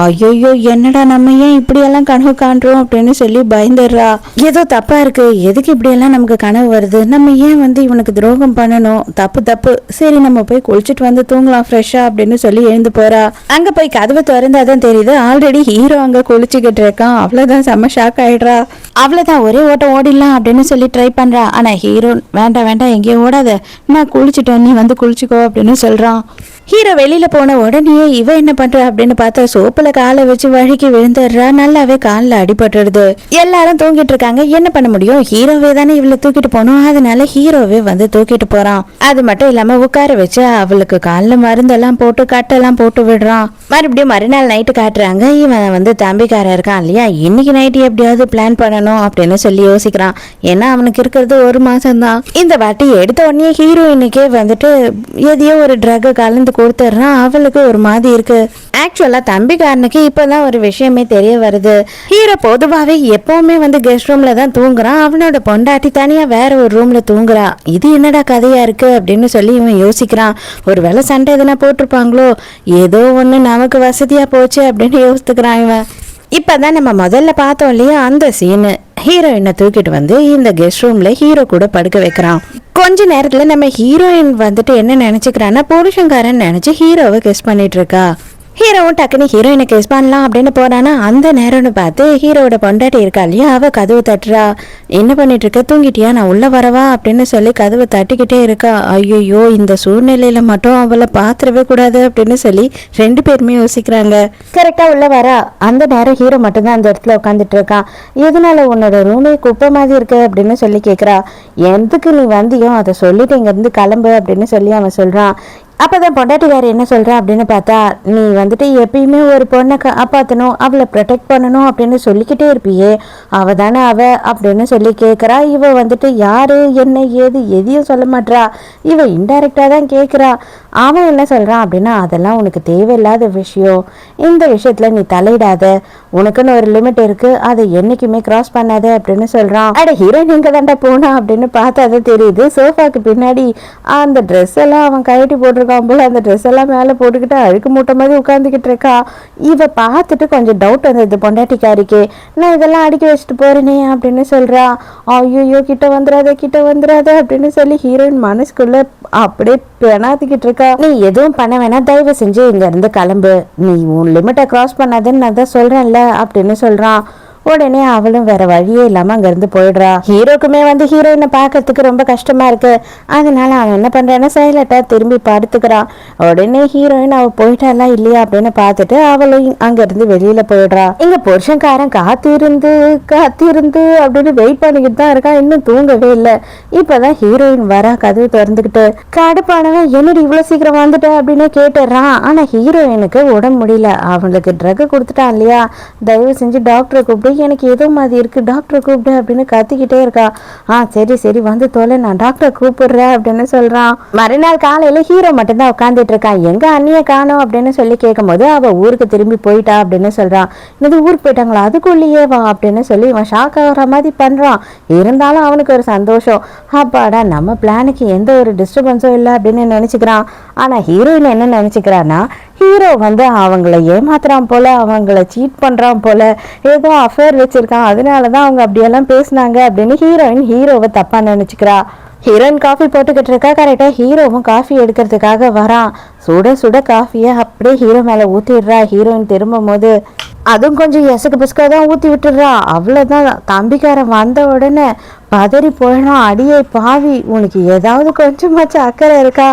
ஐயோ என்னடா நம்ம ஏன் இப்படி எல்லாம் கனவு காண்றோம் அப்படின்னு சொல்லி பயந்துடுறா. ஏதோ தப்பா இருக்கு, எதுக்கு இப்படி எல்லாம் நமக்கு கனவு வருது, நம்ம ஏன் வந்து இவனுக்கு துரோகம் பண்ணணும், தப்பு சரி நம்ம போய் குளிச்சுட்டு வந்து தூங்கலாம் ஃப்ரெஷ்ஷா அப்படின்னு சொல்லி எழுந்து போறா. அங்க போய் கதவை திறந்தாதான் தெரியுது ஆல்ரெடி ஹீரோ அங்க குளிச்சுக்கிட்டு இருக்கான். அவ்வளவுதான் செம்ம ஷாக் ஆயிடுறா. அவ்வளவுதான் ஒரே ஓட்டம் ஓடிடலாம் அப்படின்னு சொல்லி ட்ரை பண்றா. ஆனா ஹீரோ வேண்டாம் எங்கேயும் ஓடாத, நான் குளிச்சுட்டேன், நீ வந்து குளிச்சுக்கோ அப்படின்னு சொல்றான். ஹீரோ வெளியில போன உடனே இவ என்ன பண்ற அப்படின்னு பார்த்தா சோப்புல காலை வச்சு வழுக்கி விழுந்துடுறா. நல்லாவே காலில் அடிபட்டுடுது. எல்லாரும் தூங்கிட்டு இருக்காங்க. என்ன பண்ண முடியும், ஹீரோவே தானே இவளை தூக்கிட்டு போனோம், அதனால ஹீரோவே வந்து தூக்கிட்டு போறான். அது மட்டும் இல்லாம உட்கார வச்சு அவளுக்கு காலில் மருந்தெல்லாம் போட்டு கட்டெல்லாம் போட்டு விடுறான். மறுபடியும் மறுநாள் நைட்டு காட்டுறாங்க. இவன் வந்து தம்பிக்காரன் இருக்கான் இல்லையா, இன்னைக்கு நைட்டு எப்படியாவது பிளான் பண்ணணும் அப்படின்னு சொல்லி யோசிக்கிறான். ஏன்னா அவனுக்கு இருக்கிறது 1 மாசம் தான். இந்த வாட்டி எடுத்த உடனே ஹீரோயினுக்கே வந்துட்டு எதையோ ஒரு ட்ரக் கலந்து கொடுத்துட்றான். அவளுக்கு ஒரு மாதிரி இருக்கு. ஆக்சுவலா தம்பிக்காரனுக்கு இப்பதான் ஒரு விஷயமே தெரிய வருது. ஹீரோ பொதுவாகவே எப்பவுமே வந்து கெஸ்ட் ரூம்ல தான் தூங்குறான். அவனோட பொண்டாட்டி தனியா வேற ஒரு ரூம்ல தூங்குறா. இது என்னடா கதையா இருக்கு அப்படின்னு சொல்லி இவன் யோசிக்கிறான். ஒருவேளை சண்டை எதனா போட்டிருப்பாங்களோ, ஏதோ ஒண்ணு நமக்கு வசதியா போச்சு அப்படின்னு யோசித்துக்கிறான் இவன். இப்பதான் நம்ம முதல்ல பார்த்தோம் இல்லையா அந்த சீனு, ஹீரோயினை தூக்கிட்டு வந்து இந்த கெஸ்ட் ரூம்ல ஹீரோ கூட படுக்க வைக்கிறான். கொஞ்ச நேரத்துல நம்ம ஹீரோயின் வந்துட்டு என்ன நினைச்சுக்கிறான்னா புருஷங்காரன் நினைச்சு ஹீரோவை கெஸ் பண்ணிட்டு இருக்கா. ஹீரோவும் டக்குன்னு ஹீரோயினை கெஸ் பண்ணலாம் அப்படின்னு போறானா, அந்த நேரம்னு பார்த்து ஹீரோவோட பொண்டாட்டி இருக்கா இல்லையா, அவ கதவு தட்டுறா. என்ன பண்ணிட்டு இருக்க, தூங்கிட்டியா, நான் உள்ள வரவா அப்படின்னு சொல்லி கதவை தட்டிக்கிட்டே இருக்கா. ஐயோ, இந்த சூழ்நிலையில மட்டும் அவளை பாத்திரவே கூடாது அப்படின்னு சொல்லி 2 பேருமே யோசிக்கிறாங்க. கரெக்டா உள்ள வரா. அந்த நேரம் ஹீரோ மட்டும்தான் அந்த இடத்துல உட்காந்துட்டு இருக்கான். எதனால உன்னோட ரூமே குப்பை மாதிரி இருக்கு அப்படின்னு சொல்லி கேட்குறா. எதுக்கு நீ வந்தியோ அதை சொல்லிட்டு இங்க இருந்து கிளம்பு அப்படின்னு சொல்லி அவன் சொல்றான். அப்பதான் பொண்டாட்டிக்கார என்ன சொல்றா அப்படின்னு பார்த்தா, நீ வந்துட்டு எப்பயுமே ஒரு பொண்ணை காப்பாற்றணும், அவளை ப்ரொடெக்ட் பண்ணணும் அப்படின்னு சொல்லிக்கிட்டே இருப்பியே, அவ தானே அவ அப்படின்னு சொல்லி கேட்குறா. இவ வந்துட்டு யாரு என்ன ஏது எதையும் சொல்ல மாட்றா. இவ இன்டைரக்டா தான் கேட்குறா. அவன் என்ன சொல்றான் அப்படின்னா, அதெல்லாம் உனக்கு தேவையில்லாத விஷயம், இந்த விஷயத்துல நீ தலையிடாத, உனக்குன்னு ஒரு லிமிட் இருக்கு, அதை என்னைக்குமே கிராஸ் பண்ணாத அப்படின்னு சொல்றான். அட ஹீரோயின் எங்க தாண்டா போனா அப்படின்னு பார்த்தா தான் தெரியுது, சோஃபாக்கு பின்னாடி அந்த ட்ரெஸ் எல்லாம் அவன் கழட்டி போட்டிருக்கான் போல. அந்த ட்ரெஸ் எல்லாம் மேலே போட்டுக்கிட்டு அழுக்கு மூட்டை மாதிரி உட்காந்துக்கிட்டு இருக்கா. இவ பார்த்துட்டு கொஞ்சம் டவுட் வந்தது பொண்டாட்டிக்காரிக்கு. நான் இதெல்லாம் அடுக்கி வச்சுட்டு போறேனே அப்படின்னு சொல்றா. ஐயோ, கிட்ட வந்துடாத அப்படின்னு சொல்லி ஹீரோயின் மனசுக்குள்ள அப்படியே பெணாத்திக்கிட்டு இருக்கா. நீ எதுவும் பண்ண வேணா, தயவு செஞ்சு இங்க இருந்து கிளம்பு, நீ உன் லிமிட்டை கிராஸ் பண்ணாதுன்னு நான் தான் சொல்றேன்ல அப்படின்னு சொல்றான். உடனே அவளும் வேற வழியே இல்லாம அங்க இருந்து போயிடுறா. ஹீரோக்குமே வந்து ஹீரோயினை பாக்கிறதுக்கு ரொம்ப கஷ்டமா இருக்கு. அதனால அவன் என்ன பண்றான்னா சைலண்டா திரும்பி படுத்துக்கிறான். உடனே ஹீரோயின் அவ போயிட்டாலா இல்லையா அப்படின்னு பார்த்துட்டு அவளும் அங்க இருந்து வெளியில போயிடுறா. இங்க புருஷன்காரன் காத்திருந்து அப்படின்னு வெயிட் பண்ணிக்கிட்டு தான் இருக்கான். இன்னும் தூங்கவே இல்லை. இப்பதான் ஹீரோயின் வரா கதவு திறந்துக்கிட்டு. கடுப்பானவன் என்னடி இவ்வளவு சீக்கிரம் வந்துட்ட அப்படின்னு கேட்டுறான். ஆனா ஹீரோயினுக்கு உடம்பு முடியல. அவளுக்கு ட்ரக் கொடுத்துட்டான் இல்லையா, தயவு செஞ்சு டாக்டரை கூப்பிட்டு, எனக்கு ஏதோ மாதிரி இருக்கு, டாக்டரை கூப்பிடு அப்படின்னு கத்திக்கிட்டே இருக்கா. சரி வந்து தொலை, நான் டாக்டரை கூப்பிடுறேன் அப்படின்னு சொல்றான். மறுநாள் காலையில ஹீரோ மட்டும்தான் உட்காந்துட்டு இருக்கான். எங்க அண்ணிய காணோம் அப்படின்னு சொல்லி கேட்கும் போது அவ ஊருக்கு திரும்பி போயிட்டா அப்படின்னு சொல்றான். இது ஊருக்கு போயிட்டாங்களா, அதுக்குள்ளேயே வா அப்படின்னு சொல்லி இவன் ஷாக் ஆகிற மாதிரி பண்றான். இருந்தாலும் அவனுக்கு ஒரு சந்தோஷம், அப்பாடா நம்ம பிளானுக்கு எந்த ஒரு டிஸ்டர்பன்ஸும் இல்லை அப்படின்னு நினைச்சுக்கிறான். ஆனா ஹீரோயின் என்ன நினைச்சுக்கிறான்னா, ஹீரோ வந்து அவங்கள ஏமாத்துறான் போல, அவங்கள சீட் பண்றான் போல, ஏதோ அஃபேர் வச்சிருக்கான், அதனாலதான் அவங்க அப்படியெல்லாம் பேசினாங்க அப்படின்னு ஹீரோயின் ஹீரோவை தப்பா நினைச்சுக்கிறா. ஹீரோயின் காஃபி போட்டுக்கிட்டு இருக்கா. கரெக்டா ஹீரோவும் காஃபி எடுக்கிறதுக்காக வரான். சுட சுட காஃபியை அப்படியே ஹீரோ மேல ஊத்திடுறா. ஹீரோயின் திரும்பும் போது அதுவும் கொஞ்சம் எசக்கு பிஸ்கா தான் ஊத்தி விட்டுடுறா. அவ்வளவுதான், தம்பிக்காரன் வந்த உடனே பதறி போயிடும். அடியே பாவி, உனக்கு ஏதாவது கொஞ்சமாச்சும் அக்கறை இருக்கா,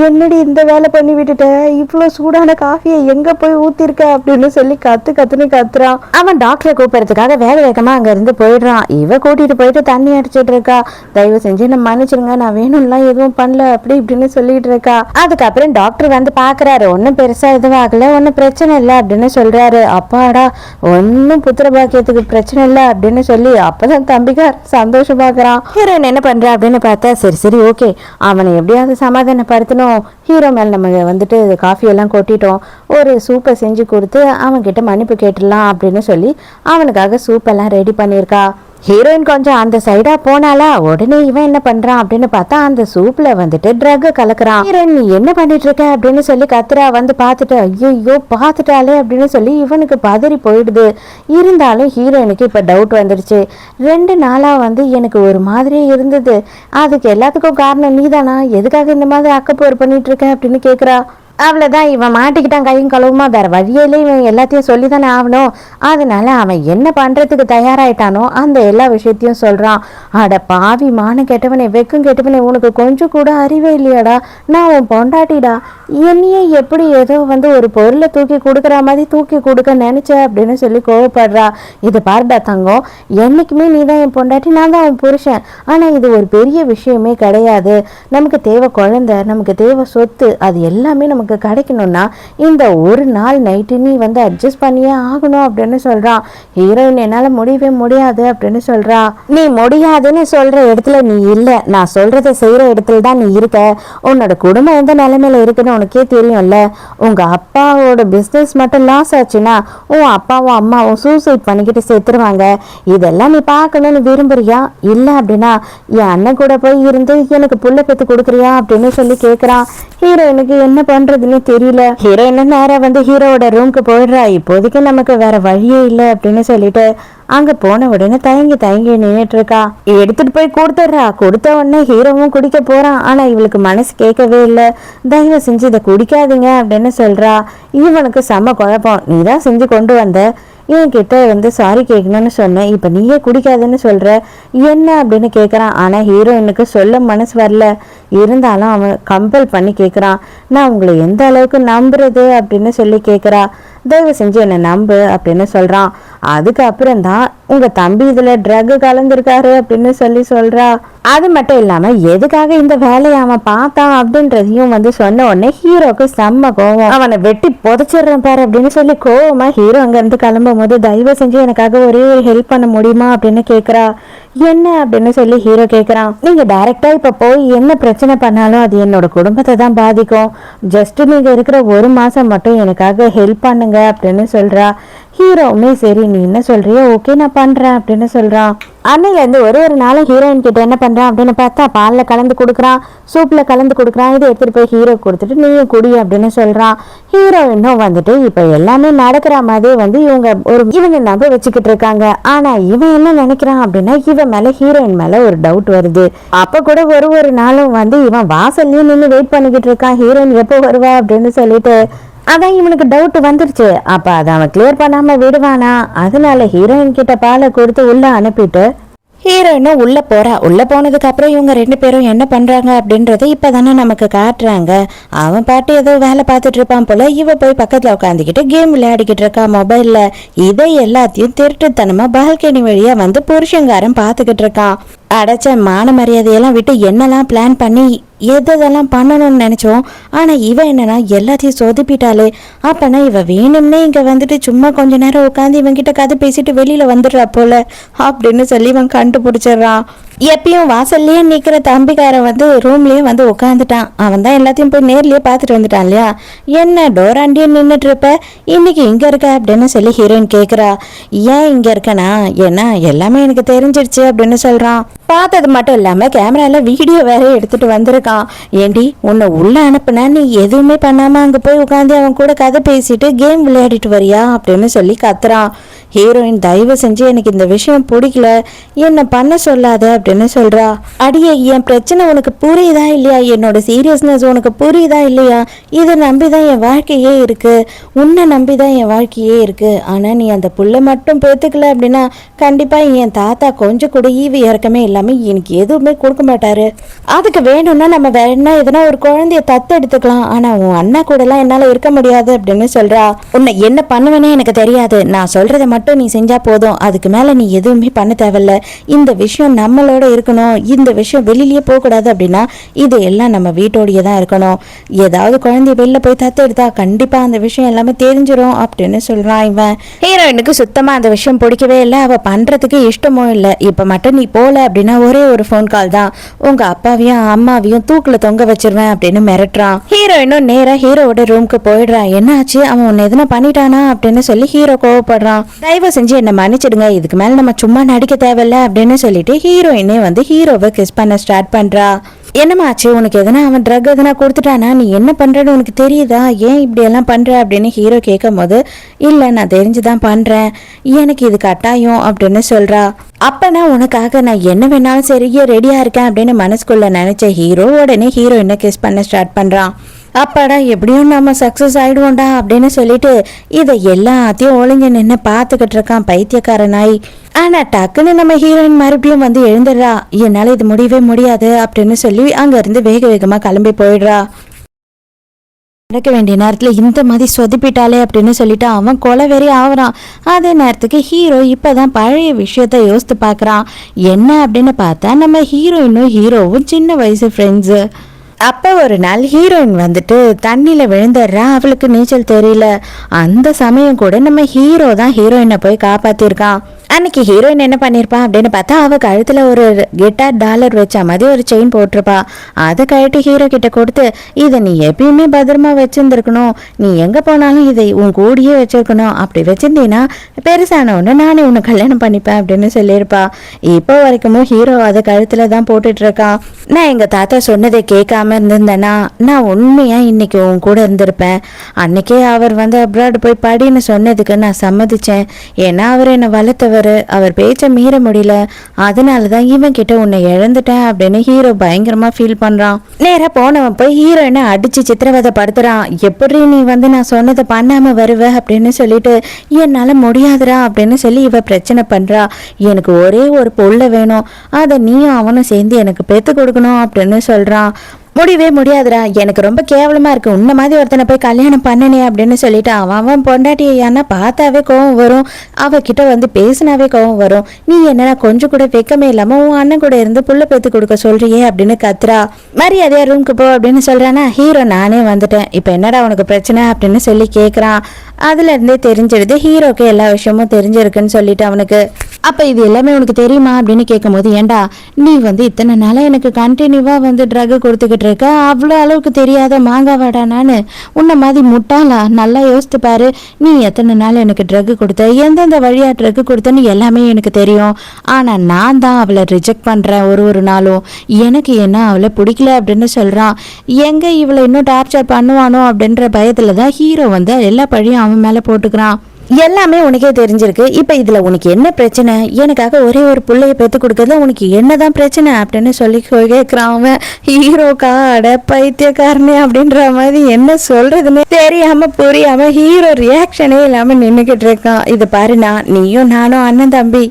என்னடி இந்த வேலை பண்ணி விட்டுட்ட, இவ்வளோ சூடான காஃபியை எங்க போய் ஊத்திருக்க அப்படின்னு சொல்லி கத்துன்னு கத்துறான். அவன் டாக்டரை கூப்பிடுறதுக்காக வேக வேகமா அங்க இருந்து போயிடுறான். இவ கூட்டிட்டு போயிட்டு தண்ணி அடிச்சிட்டு இருக்கா. தயவு செஞ்சு நான் மன்னிச்சிருங்க, நான் வேணும்லாம் எதுவும் பண்ணல அப்படி இப்படின்னு சொல்லிட்டு இருக்கா. அதுக்கப்புறம் டாக்டர் வந்து பாக்குறாரு. ஒன்னும் பெருசா எதுவும் ஆகல, ஒன்னும் பிரச்சனை இல்லை அப்படின்னு சொல்றாரு. அப்பாடா, ஒன்னும் புத்திர பாக்கியத்துக்கு பிரச்சனை இல்லை அப்படின்னு சொல்லி அப்பதான் தம்பிக்கார் சந்தோஷமா ஹீரோயின் என்ன பண்ற அப்படின்னு பார்த்தா, சரி ஓகே, அவனை எப்படியாவது சமாதானப்படுத்தணும். ஹீரோ மேல நம்ம வந்துட்டு காஃபி எல்லாம் கொட்டிட்டோம், ஒரு சூப்பை செஞ்சு கொடுத்து அவன்கிட்ட மன்னிப்பு கேட்டுடலாம் அப்படின்னு சொல்லி அவனுக்காக சூப்பெல்லாம் ரெடி பண்ணியிருக்கா. ஹீரோயின் கொஞ்சம் அந்த சைடா போனாலா. உடனே இவன் என்ன பண்றான் அப்படின்னு பார்த்தா, அந்த சூப்ல வந்துட்டு ட்ரக் கலக்குறான். ஹீரோயின் நீ என்ன பண்ணிட்டு இருக்க அப்படின்னு சொல்லி கத்துறா. வந்து பார்த்துட்டு ஐயோ பார்த்துட்டாலே அப்படின்னு சொல்லி இவனுக்கு பதறி போயிடுது. இருந்தாலும் ஹீரோயினுக்கு இப்ப டவுட் வந்துடுச்சு. 2 நாளா வந்து எனக்கு ஒரு மாதிரியே இருந்தது, அதுக்கு எல்லாத்துக்கும் காரணம் நீதானா, எதுக்காக இந்த மாதிரி அக்கப்போர் பண்ணிட்டு இருக்க அப்படின்னு கேக்குறா. அவ்வளோதான், இவன் மாட்டிக்கிட்டான் கையும் கழுவுமா, வேற வழியிலே இவன் எல்லாத்தையும் சொல்லி தானே ஆகணும். அதனால அவன் என்ன பண்றதுக்கு தயாராயிட்டானோ அந்த எல்லா விஷயத்தையும் சொல்றான். அட பாவி, மான கெட்டவனே, வெக்கம் கெட்டவனே, உனக்கு கொஞ்சம் கூட அறிவே இல்லையாடா, நான் உன் பொண்டாட்டிடா, என்னையே எப்படி ஏதோ ஒரு பொருளை தூக்கி கொடுக்குற மாதிரி தூக்கி கொடுக்க நினைச்ச அப்படின்னு சொல்லி கோவப்படுறா. இது பாருடா தங்கம், என்னைக்குமே நீ தான் என் பொண்டாட்டி, நான் தான் உன் புருஷன். ஆனா இது ஒரு பெரிய விஷயமே கிடையாது. நமக்கு தேவை குழந்தை, நமக்கு தேவை சொத்து, அது எல்லாமே நமக்கு கிடைக்கணும்னா இந்த ஒரு நாள் நைட்டு நீ அட்ஜஸ்ட் பண்ணியே ஆகணும் அப்படின்னு சொல்றான். ஹீரோயின் என்னால முடியவே முடியாது அப்படின்னு சொல்றா. நீ முடியாதுன்னு சொல்ற இடத்துல நீ இல்ல, நான் சொல்றதை செய்யற இடத்துல தான் நீ இருக்க. உன்னோட குடும்பம் எந்த நிலைமையில இருக்குன்னு உனக்கே தெரியும்ல. உங்க அப்பாவோட பிசினஸ் மட்டும் லாஸ் ஆச்சுன்னா உன் அப்பாவும் அம்மாவும் சூசைட் பண்ணிக்கிட்டு செத்துருவாங்க. இதெல்லாம் நீ பார்க்கணும்னு விரும்புறியா? இல்ல அப்படின்னா என் அண்ணன் கூட போய் இருந்து எனக்கு புள்ள பெத்து கொடுக்குறியா அப்படின்னு சொல்லி கேட்குறான். ஹீரோயினுக்கு என்ன பண்றதுன்னு தெரியல. ஹீரோயின் நேரம் ஹீரோவோட ரூம்க்கு போயிடுறா. இப்போதைக்கு நமக்கு வேற வழியே இல்லை அப்படின்னு சொல்லிட்டு அங்க போன உடனே தயங்கி தயங்கி நின்றுட்டு இருக்கா. எடுத்துட்டு போய் கொடுத்துட்றா. கொடுத்த உடனே ஹீரோவும் குடிக்க போறான். ஆனா இவளுக்கு மனசு கேட்கவே இல்லை. தயவு செஞ்சு இதை குடிக்காதீங்க அப்படின்னு சொல்றா. இவனுக்கு செம்ம குழப்பம். நீ தான் செஞ்சு கொண்டு வந்த, என்கிட்ட சாரி கேட்கணும்னு சொன்னேன், இப்போ நீயே குடிக்காதுன்னு சொல்ற, என்ன அப்படின்னு கேட்குறான். ஆனால் ஹீரோயினுக்கு சொல்ல மனசு வரல. இருந்தாலும் அவன் கம்பல் பண்ணி கேட்குறான். நான் உங்களை எந்த அளவுக்கு நம்புறது அப்படின்னு சொல்லி கேட்குறா. தயவு செஞ்சு என்னை நம்பு அப்படின்னு சொல்கிறான். அதுக்கப்புறம் தான் உங்கள் தம்பி இதில் ட்ரக் கலந்துருக்காரு அப்படின்னு சொல்லி சொல்கிறா. அது மட்டும் இல்லாமல் எதுக்காக இந்த வேலையை அவன் பார்த்தான் அப்படின்றதையும் சொன்ன உடனே ஹீரோக்கு செம்ம கோவம். அவனை வெட்டி புதைச்சிடுறேன் பாரு அப்படின்னு சொல்லி கோவமா ஹீரோ அங்கேருந்து கிளம்பும் போது தயவு செஞ்சு எனக்காக ஒரே ஒரு ஹெல்ப் பண்ண முடியுமா அப்படின்னு கேட்குறா. என்ன அப்படின்னு சொல்லி ஹீரோ கேட்குறான். நீங்கள் டைரெக்டாக இப்போ போய் என்ன பிரச்சனை பண்ணாலும் அது என்னோட குடும்பத்தை தான் பாதிக்கும். ஜஸ்ட் நீங்கள் இருக்கிற ஒரு மாதம் மட்டும் எனக்காக ஹெல்ப் பண்ணுங்க அப்படின்னு சொல்கிறா. ஹீரோவுமே சரி நீ என்ன சொல்றியோ ஓகே நான் பண்ணுறேன் அப்படின்னு சொல்கிறான். அன்னையிலேருந்து ஒரு நாளும் ஹீரோயின் கிட்ட என்ன பண்ணுறான் அப்படின்னு பார்த்தா பாலில் கலந்து கொடுக்குறான், சூப்பில் கலந்து கொடுக்குறான். இதை எடுத்துகிட்டு போய் ஹீரோ கொடுத்துட்டு நீயும் குடி அப்படின்னு சொல்கிறான். ஹீரோயினும் இப்போ எல்லாமே நடக்கிற மாதிரி இவங்க நம்ப வச்சுக்கிட்டு இருக்காங்க. ஆனால் இவன் என்ன நினைக்கிறான் அப்படின்னா இவன் மேலே ஹீரோயின் மேலே ஒரு டவுட் வருது. அப்போ கூட ஒரு நாளும் இவன் வாசல்லையும் நின்று வெயிட் பண்ணிக்கிட்டு இருக்கான், ஹீரோயின் எப்போ வருவா அப்படின்னு சொல்லிட்டு. அதான் இவனுக்கு டவுட் வந்துருச்சு. அப்ப அதை அவன் கிளியர் பண்ணாம விடுவானா? அதனால ஹீரோயின் கிட்ட பாலை கொடுத்து உள்ள அனுப்பிட்டு ஹீரோயினும் உள்ள போறா. உள்ள போனதுக்கு அப்புறம் இவங்க ரெண்டு பேரும் என்ன பண்றாங்க அப்படின்றத இப்பதானே நமக்கு காட்டுறாங்க. அவன் பாட்டு ஏதோ வேலை பார்த்துட்டு இருப்பான் போல, இவ போய் பக்கத்துல உட்காந்துக்கிட்டு கேம் விளையாடிக்கிட்டு இருக்கா மொபைல்ல. இதை எல்லாத்தையும் திருட்டுத்தனமா பால்கனி வழியா புருஷங்காரன் பாத்துக்கிட்டு இருக்கான். அடைச்ச மான மரியாதையெல்லாம் விட்டு என்னெல்லாம் பிளான் பண்ணி எதெல்லாம் பண்ணணும்னு நினைச்சோம். ஆனா இவ என்னன்னா எல்லாத்தையும் சொதுப்பிட்டாலே. அப்பனா இவ வேணும்னே இங்க சும்மா கொஞ்ச நேரம் உட்காந்து இவன் கிட்ட கதை பேசிட்டு வெளியில வந்துடுறா போல அப்படின்னு சொல்லி இவன் கண்டுபிடிச்சிடறான். எப்பயும் வாசல்லையே நிக்கிற தம்பிக்காரன் ரூம்லயே உட்காந்துட்டான். அவன் தான் எல்லாத்தையும் போய் நேர்லயே பார்த்துட்டு வந்துட்டான் இல்லையா. என்ன டோராண்டியே நின்றுட்டு இருப்ப, இன்னைக்கு இங்க இருக்க அப்படின்னு சொல்லி ஹீரோயின் கேக்குறா. ஏன் இங்க இருக்கனா? ஏன்னா எல்லாமே எனக்கு தெரிஞ்சிருச்சு அப்படின்னு சொல்றான். பார்த்தது மட்டும் இல்லாம கேமரால வீடியோ வேற எடுத்துட்டு வந்திருக்கான். ஏண்டி உன்னை உள்ள அனுப்புனா நீ எதுவுமே பண்ணாம அங்க போய் உட்காந்து அவன் கூட கதை பேசிட்டு கேம் விளையாடிட்டு வரியா அப்படின்னு சொல்லி கத்துறான். ஹீரோயின் தயவு செஞ்சு எனக்கு இந்த விஷயம் பிடிக்கல, என்ன பண்ண சொல்லாத அப்படின்னு சொல்றா. அடியே என் பிரச்சனை உனக்கு புரியுதா இல்லையா? என்னோட சீரியஸ்னஸ் உனக்கு புரியுதா இல்லையா? இதை நம்பிதான் என் வாழ்க்கையே இருக்கு, உன்னை நம்பிதான் என் வாழ்க்கையே இருக்கு. ஆனா நீ அந்த புள்ள மட்டும் பேத்துக்கல அப்படின்னா கண்டிப்பா என் தாத்தா கொஞ்சம் கூட ஈவு இறக்கமே இல்லாம எனக்கு எதுவுமே கொடுக்க மாட்டாரு. அதுக்கு வேணும்னா நம்ம வேணா எதனா ஒரு குழந்தைய தத்தெடுத்துக்கலாம். ஆனா உன் அண்ணா கூட எல்லாம் என்னால இருக்க முடியாது அப்படின்னு சொல்றா. உன்னை என்ன பண்ணுவேனே எனக்கு தெரியாது, நான் சொல்றதை மட்டும் நீ செஞ்சா போதும், அதுக்கு மேல நீ எதுவுமே பண்ண தேவையில்ல. இந்த விஷயம் நம்மளோட இருக்கணும், இந்த விஷயம் வெளியிலேயே போக கூடாது அப்படின்னா இது எல்லாம் நம்ம வீட்டோடயே தான் இருக்கணும். ஏதாவது குழந்தைய வெளில போய் தத்தெடுத்தா கண்டிப்பா அந்த விஷயம் எல்லாமே தெரிஞ்சிடும் அப்படின்னு சொல்றான் இவன். ஹீரோயினுக்கு சுத்தமா அந்த விஷயம் பிடிக்கவே இல்லை, அவ பண்றதுக்கு இஷ்டமும் இல்லை. இப்ப மட்டும் நீ போல அப்படின்னா ஒரே ஒரு ஃபோன் கால் தான், உங்க அப்பாவையும் அம்மாவையும் தூக்குல தொங்க வச்சிருவேன் அப்படின்னு மிரட்டுறான். ஹீரோயினும் நேரா ஹீரோவோட ரூமுக்கு போயிடுறான். என்னாச்சு, அவன் உன்னை எதுனா பண்ணிட்டானா அப்படின்னு சொல்லி ஹீரோ கோவப்படுறான். தயவு செஞ்சு என்ன மன்னிச்சிடுங்க, இதுக்கு மேல நம்ம சும்மா நடிக்க தேவையில்ல அப்படின்னு சொல்லிட்டு ஹீரோயினே ஹீரோவை கிஸ் பண்ண ஸ்டார்ட் பண்றா. என்னமாச்சு, உனக்கு எதனா அவன் ட்ரக் எதனா கொடுத்துட்டானா? நீ என்ன பண்றன்னு உனக்கு தெரியுதா? ஏன் இப்படி எல்லாம் பண்ற அப்படின்னு ஹீரோ கேட்கும் போது இல்ல நான் தெரிஞ்சுதான் பண்றேன், எனக்கு இது கட்டாயம் அப்படின்னு சொல்றா. அப்பனா உனக்காக நான் என்ன வேணாலும் சரியா ரெடியா இருக்கேன் அப்படின்னு மனசுக்குள்ள நினைச்ச ஹீரோ உடனே ஹீரோயினை கிஸ் பண்ண ஸ்டார்ட் பண்றான். அப்பாடா எப்படியும் நம்ம சக்ஸஸ் ஆயிடுவோம்டா அப்படின்னு சொல்லிட்டு இதை எல்லாத்தையும் ஒளிஞ்சு நின்று பார்த்துக்கிட்டு இருக்கான் பைத்தியக்காரனாய். ஆனா டக்குன்னு நம்ம ஹீரோயின் மறுபடியும் வந்து எழுந்துடுறா. என்னால இது முடியவே முடியாது அப்படின்னு சொல்லி அங்க இருந்து வேக வேகமா கிளம்பி போயிடுறா. நடக்க வேண்டிய நேரத்துல இந்த மாதிரி சொதப்பிட்டாலே அப்படின்னு சொல்லிட்டு அவன் கொலவெறி ஆகுறான். அதே நேரத்துக்கு ஹீரோ இப்பதான் பழைய விஷயத்த யோசித்து பாக்குறான். என்ன அப்படின்னு பார்த்தா நம்ம ஹீரோயினும் ஹீரோவும் சின்ன வயசு ஃப்ரெண்ட்ஸு. அப்போ ஒரு நாள் ஹீரோயின் வந்துட்டு தண்ணியில் விழுந்துடுறா. அவளுக்கு நீச்சல் தெரியல. அந்த சமயம் கூட நம்ம ஹீரோ தான் ஹீரோயினை போய் காப்பாற்றிருக்கான். அன்னைக்கு ஹீரோயின் என்ன பண்ணியிருப்பான் அப்படின்னு பார்த்தா அவள் கழுத்தில் ஒரு கிட்டார் டாலர் வச்ச மாதிரி ஒரு செயின் போட்டிருப்பா. அதை கழட்டி ஹீரோ கிட்ட கொடுத்து இதை நீ எப்பயுமே பத்திரமா வச்சுருந்துருக்கணும், நீ எங்கே போனாலும் இதை உன் கூடியே வச்சிருக்கணும், அப்படி வச்சிருந்தீங்கன்னா பெருசான ஒன்று நானே உன்னை கல்யாணம் பண்ணிப்பேன் அப்படின்னு சொல்லியிருப்பா. இப்போ வரைக்கும் ஹீரோ அதை கழுத்தில் தான் போட்டுட்டு இருக்கான். நான் எங்கள் தாத்தா சொன்னதை கேட்காம இருந்திருந்தேன்னா நான் உண்மையா இன்னைக்கு உன் கூட இருந்திருப்பேன். அன்னைக்கே அவர் வந்து அப்ராட் போய் படின்னு சொன்னதுக்கு நான் சம்மதிச்சேன். ஏன்னா அவர் என்னை வளர்த்தவர், அவர் பேச்ச மீற முடியல. அதனாலதான் இவன் கிட்ட உன்னை இழந்துட்டேன் அப்படின்னு ஹீரோ பயங்கரமா ஃபீல் பண்றான். நேரா போனவன் போய் ஹீரோயினை அடிச்சு சித்திரவதை படுத்துறான். எப்படி நீ வந்து நான் சொன்னதை பண்ணாம வருவ அப்படின்னு சொல்லிட்டு என்னால முடியாதுரா அப்படின்னு சொல்லி இவ பிரச்சனை பண்றா. எனக்கு ஒரே ஒரு புள்ள வேணும், அதை நீயும் அவனும் சேர்ந்து எனக்கு பெத்து கொடுக்கணும் அப்படின்னு சொல்றான். முடியவே முடியாதுடா, எனக்கு ரொம்ப கேவலமா இருக்கு, உன்ன மாதிரி ஒருத்தனை போய் கல்யாணம் பண்ணனே அப்படின்னு சொல்லிட்டு அவன் பொண்டாட்டியானா பார்த்தாவே கோவம் வரும், அவகிட்ட வந்து பேசினாவே கோவம் வரும். நீ என்னன்னா கொஞ்சம் கூட வெக்கமே இல்லாம உன் அண்ணன் கூட இருந்து புள்ள பேத்து கொடுக்க சொல்றியே அப்படின்னு கத்துறா. மரியாதையா ரூம்க்கு போ அப்படின்னு சொல்றானா. ஹீரோ நானே வந்துட்டேன், இப்ப என்னடா உனக்கு பிரச்சனை அப்படின்னு சொல்லி கேக்குறான். அதுல இருந்தே தெரிஞ்சிடுது ஹீரோக்கு எல்லா விஷயமும் தெரிஞ்சிருக்குன்னு சொல்லிட்டு அவனுக்கு. அப்ப இது எல்லாமே உனக்கு தெரியுமா அப்படின்னு கேட்கும் போது, ஏண்டா நீ வந்து இத்தனை நாளா எனக்கு கண்டினியூவா வந்து ட்ரக் கொடுத்துக்கிட்டு இருக்க, அவ்வளோ அளவுக்கு தெரியாத மாங்காவாடா நானு, உன்ன மாதிரி முட்டாளா? நல்லா யோசித்து பாரு, நீ எத்தனை நாள் எனக்கு ட்ரக் கொடுத்த, எந்தெந்த வழியா ட்ரக் கொடுத்தன்னு எல்லாமே எனக்கு தெரியும். ஆனா நான் தான் அவளை ரிஜெக்ட் பண்றேன் ஒரு நாளும். எனக்கு என்ன அவளை பிடிக்கல அப்படின்னு சொல்றான். எங்க இவளை இன்னும் டார்ச்சர் பண்ணுவானோ அப்படின்ற பயத்துல தான் ஹீரோ வந்து எல்லா பழியும் அவன் மேல போட்டுக்கிறான். எல்லாமே உனக்கே தெரிஞ்சிருக்கு, இப்ப இதுல உனக்கு என்ன பிரச்சனை, எனக்காக ஒரே ஒரு பிள்ளைய பெத்து கொடுக்கறதுல உனக்கு என்னதான் பிரச்சனை அப்படின்னு சொல்லி கேட்கிறான் அவன். ஹீரோக்கா அட பைத்தியக்காரனே அப்படின்ற மாதிரி என்ன சொல்றதுன்னு தெரியாம புரியாம ஹீரோ ரியாக்ஷனே இல்லாம நின்னுக்கிட்டு இருக்கான். இது பாருண்ணா, நீயும் நானும் அண்ணன் தம்பி,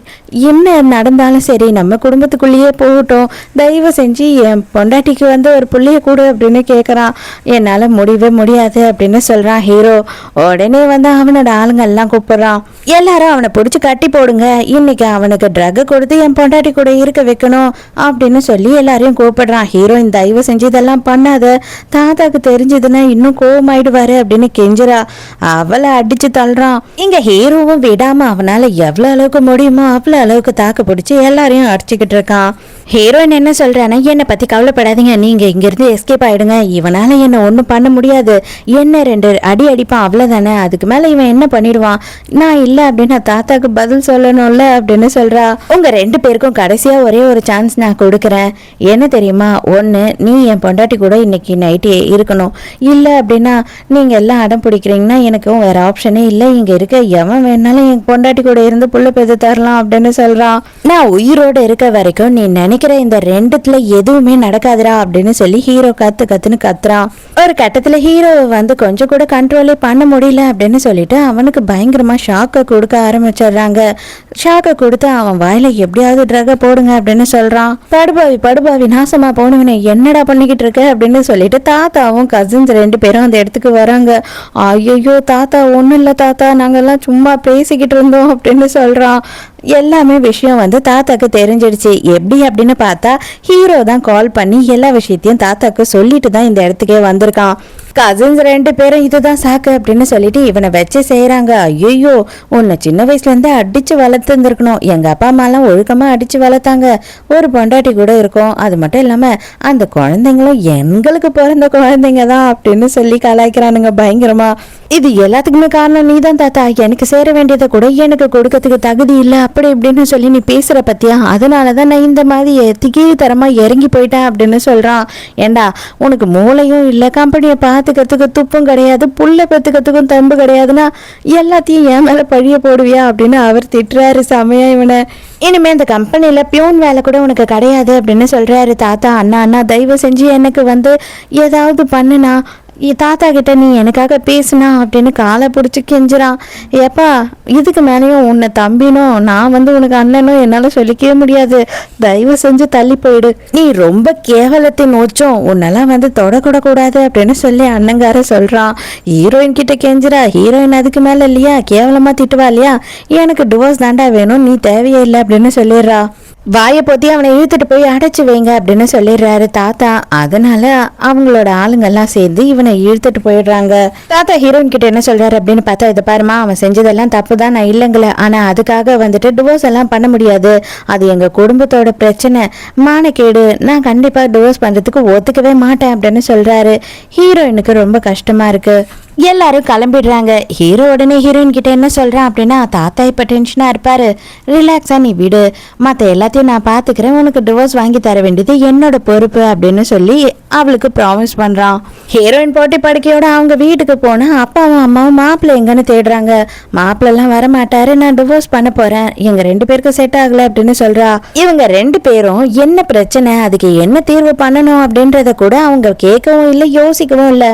என்ன நடந்தாலும் சரி நம்ம குடும்பத்துக்குள்ளேயே போகட்டும், தயவு செஞ்சு என் பொண்டாட்டிக்கு வந்து ஒரு புள்ளைய கூடு அப்படின்னு கேட்குறான். என்னால் முடியவே முடியாது அப்படின்னு சொல்கிறான் ஹீரோ. உடனே வந்து அவனோட ஆளுங்கள்லாம் கூப்பிடுறான். எல்லாரும் அவனை பிடிச்சி கட்டி போடுங்க, இன்னைக்கு அவனுக்கு ட்ரக் கொடுத்து என் பொண்டாட்டி கூட இருக்க வைக்கணும் அப்படின்னு சொல்லி எல்லாரையும் கூப்பிடுறான். ஹீரோயின் தயவு செஞ்சு இதெல்லாம் பண்ணாத, தாத்தாக்கு தெரிஞ்சதுன்னா இன்னும் கோவமாயிடுவாரு அப்படின்னு கெஞ்சுறா. அவளை அடிச்சு தள்ளுறான். இங்க ஹீரோவும் விடாம அவனால எவ்வளவு அளவுக்கு முடியுமோ அவ்வளவு அளவுக்கு தாக்கு பிடிச்சி எல்லாரையும் அடிச்சுக்கிட்டு இருக்கான். ஹீரோயின் என்ன சொல்றானா, என்னை பத்தி கவலைப்படாதீங்க, நீங்க இங்க இருந்து எஸ்கேப் ஆயிடுங்க, இவனால என்ன ஒண்ணும் பண்ண முடியாது, என்ன 2 அடி அடிப்பான் அவ்வளவுதானே, அதுக்கு மேல இவன் என்ன பண்ணிடுவான், நான் இல்ல அப்படின்னு தாத்தாக்கு பதில் சொல்லணும்ல அப்படின்னு சொல்றா. உங்க 2 பேருக்கும் கடைசியா ஒரே ஒரு சான்ஸ் நான் கொடுக்கறேன், என்ன தெரியுமா, ஒண்ணு நீ என் பொண்டாட்டி கூட இன்னைக்கு நைட்டு இருக்கணும், இல்ல அப்படின்னா நீங்க எல்லாம் அடம் பிடிக்கிறீங்கன்னா எனக்கும் வேற ஆப்ஷனே இல்லை, இங்க இருக்க எவன் வேணாலும் என் பொண்டாட்டி கூட இருந்து புள்ள பெற்று தரலாம் அப்படின்னு சொல்றான். நான் உயிரோட இருக்க வரைக்கும் நீ நினைக்கிற இந்த 2த்துல எதுவுமே நடக்காதுரா அப்படின்னு சொல்லி ஹீரோ கத்துன்னு கத்துறான். ஒரு கட்டத்துல ஹீரோ வந்து கொஞ்சம் கூட கண்ட்ரோலே பண்ண முடியல அப்படின்னு சொல்லிட்டு அவனுக்கு பயங்கரமா ஷாக்கை கொடுக்க ஆரம்பிச்சிடுறாங்க. ஷாக்கை கொடுத்து அவன் வாயில எப்படியாவது ட்ரக போடுங்க அப்படின்னு சொல்றான். படுபாவி நாசமா போனவனே என்னடா பண்ணிக்கிட்டு இருக்க அப்படின்னு சொல்லிட்டு தாத்தாவும் கசின்ஸ் 2 பேரும் அந்த இடத்துக்கு வராங்க. ஐயோ தாத்தா ஒன்றும் இல்லை தாத்தா, நாங்கெல்லாம் சும்மா பேசிக்கிட்டு இருந்தோம் அப்படின்னு சொல்றான். எல்லாமே விஷயம் வந்து தாத்தாக்கு தெரிஞ்சிடுச்சு. எப்படி அப்படின்னு பார்த்தா ஹீரோ தான் கால் பண்ணி எல்லா விஷயத்தையும் தாத்தாக்கு சொல்லிட்டு தான் இந்த இடத்துக்கே வந்திருக்கான். கசின்ஸ் 2 பேரும் இதுதான் சாக்கு அப்படின்னு சொல்லிட்டு இவனை வச்சு செய்யறாங்க. ஐயோ உன்னை சின்ன வயசுல இருந்தே அடிச்சு வளர்த்து இருந்திருக்கணும், எங்க அப்பா அம்மாலாம் ஒழுக்கமா அடிச்சு வளர்த்தாங்க, ஒரு பொண்டாட்டி கூட இருக்கும், அது மட்டும் இல்லாம அந்த குழந்தைங்களும் எங்களுக்கு பிறந்த குழந்தைங்க தான் அப்படின்னு சொல்லி கலாய்க்கிறானுங்க பயங்கரமா. இது எல்லாத்துக்குமே காரணம் நீ தான் தாத்தா, எனக்கு சேர வேண்டியதை கூட எனக்கு கொடுக்கறதுக்கு தகுதி இல்லை அப்படி இப்படின்னு சொல்லி நீ பேசுற பத்தியா, அதனாலதான் நான் இந்த மாதிரி திகீழ்த்தரமா இறங்கி போயிட்டேன் அப்படின்னு சொல்றான். ஏண்டா உனக்கு மூளையும் இல்லை, கம்பெனியை பார்த்துக்கிறதுக்கு துப்பும் கிடையாது, புள்ள பெத்துக்கிறதுக்கும் தம்பு கிடையாதுன்னா எல்லாத்தையும் என் மேல பழிய போடுவியா அப்படின்னு அவர் திட்டுறாரு செமையா இவனை. இனிமே இந்த கம்பெனியில பியூன் வேலை கூட உனக்கு கிடையாது அப்படின்னு சொல்றாரு தாத்தா. அண்ணா தயவு செஞ்சு எனக்கு வந்து ஏதாவது பண்ணுனா தாத்தா கிட்ட நீ எனக்காக பேசுனா அப்படின்னு காலை பிடிச்சி கெஞ்சுறான். ஏப்பா இதுக்கு மேலேயும் உன்னை தம்பினோ நான் உனக்கு அண்ணனோ என்னால சொல்லிக்கவே முடியாது, தயவு செஞ்சு தள்ளி போயிடு, நீ ரொம்ப கேவலத்தின் உச்சம், உன்னெல்லாம் தொடக்கூட கூடாது அப்படின்னு சொல்லி அண்ணங்கார சொல்றான். ஹீரோயின் கிட்ட கெஞ்சுறா. ஹீரோயின் அதுக்கு மேல இல்லையா கேவலமா திட்டுவா இல்லையா, எனக்கு டிவோர்ஸ் தாண்டா வேணும், நீ தேவையே இல்லை அப்படின்னு சொல்லிடுறா. வாயை போத்தி அவனை இழுத்துட்டு போய் அடைச்சு வைங்க அப்படின்னு சொல்லிடுறாரு தாத்தா. அதனால அவங்களோட ஆளுங்கெல்லாம் சேர்ந்து இவனை இழுத்துட்டு போயிடுறாங்க. தாத்தா ஹீரோயின் கிட்ட என்ன சொல்றாரு அப்படின்னு பார்த்தா, இதை பாருமா அவன் செஞ்சதெல்லாம் தப்பு தான், நான் இல்லைங்களே, ஆனா அதுக்காக டிவோர்ஸ் எல்லாம் பண்ண முடியாது, அது எங்க குடும்பத்தோட பிரச்சனை, மானக்கேடு, நான் கண்டிப்பா டிவோர்ஸ் பண்றதுக்கு ஒத்துக்கவே மாட்டேன் அப்படின்னு சொல்றாரு. ஹீரோயினுக்கு ரொம்ப கஷ்டமா இருக்கு. எல்லாரும் கிளம்பிடுறாங்க. ஹீரோ உடனே ஹீரோயின் கிட்ட என்ன சொல்றான் அப்படின்னா, தாத்தா இப்ப டென்ஷனா இருப்பாரு, ரிலாக்ஸா நீ விடு, மத்த எல்லாத்தையும் நான் பாத்துக்கிறேன், உனக்கு டிவோர்ஸ் வாங்கி தர வேண்டியது என்னோட பொறுப்பு அப்படின்னு சொல்லி அவளுக்கு ப்ராமிஸ் பண்றான். ஹீரோயின் போட்டி படுக்கையோட அவங்க வீட்டுக்கு போனா அப்பாவும் அம்மாவும் மாப்பிள்ளை எங்கன்னு தேடுறாங்க. மாப்பிள்ள எல்லாம் வர மாட்டாரு, நான் டிவோர்ஸ் பண்ண போறேன், எங்க 2 பேருக்கும் செட் ஆகல அப்படின்னு சொல்றா. இவங்க 2 பேரும் என்ன பிரச்சனை, அதுக்கு என்ன தீர்வு பண்ணணும் அப்படின்றத கூட அவங்க கேட்கவும் இல்லை யோசிக்கவும் இல்லை.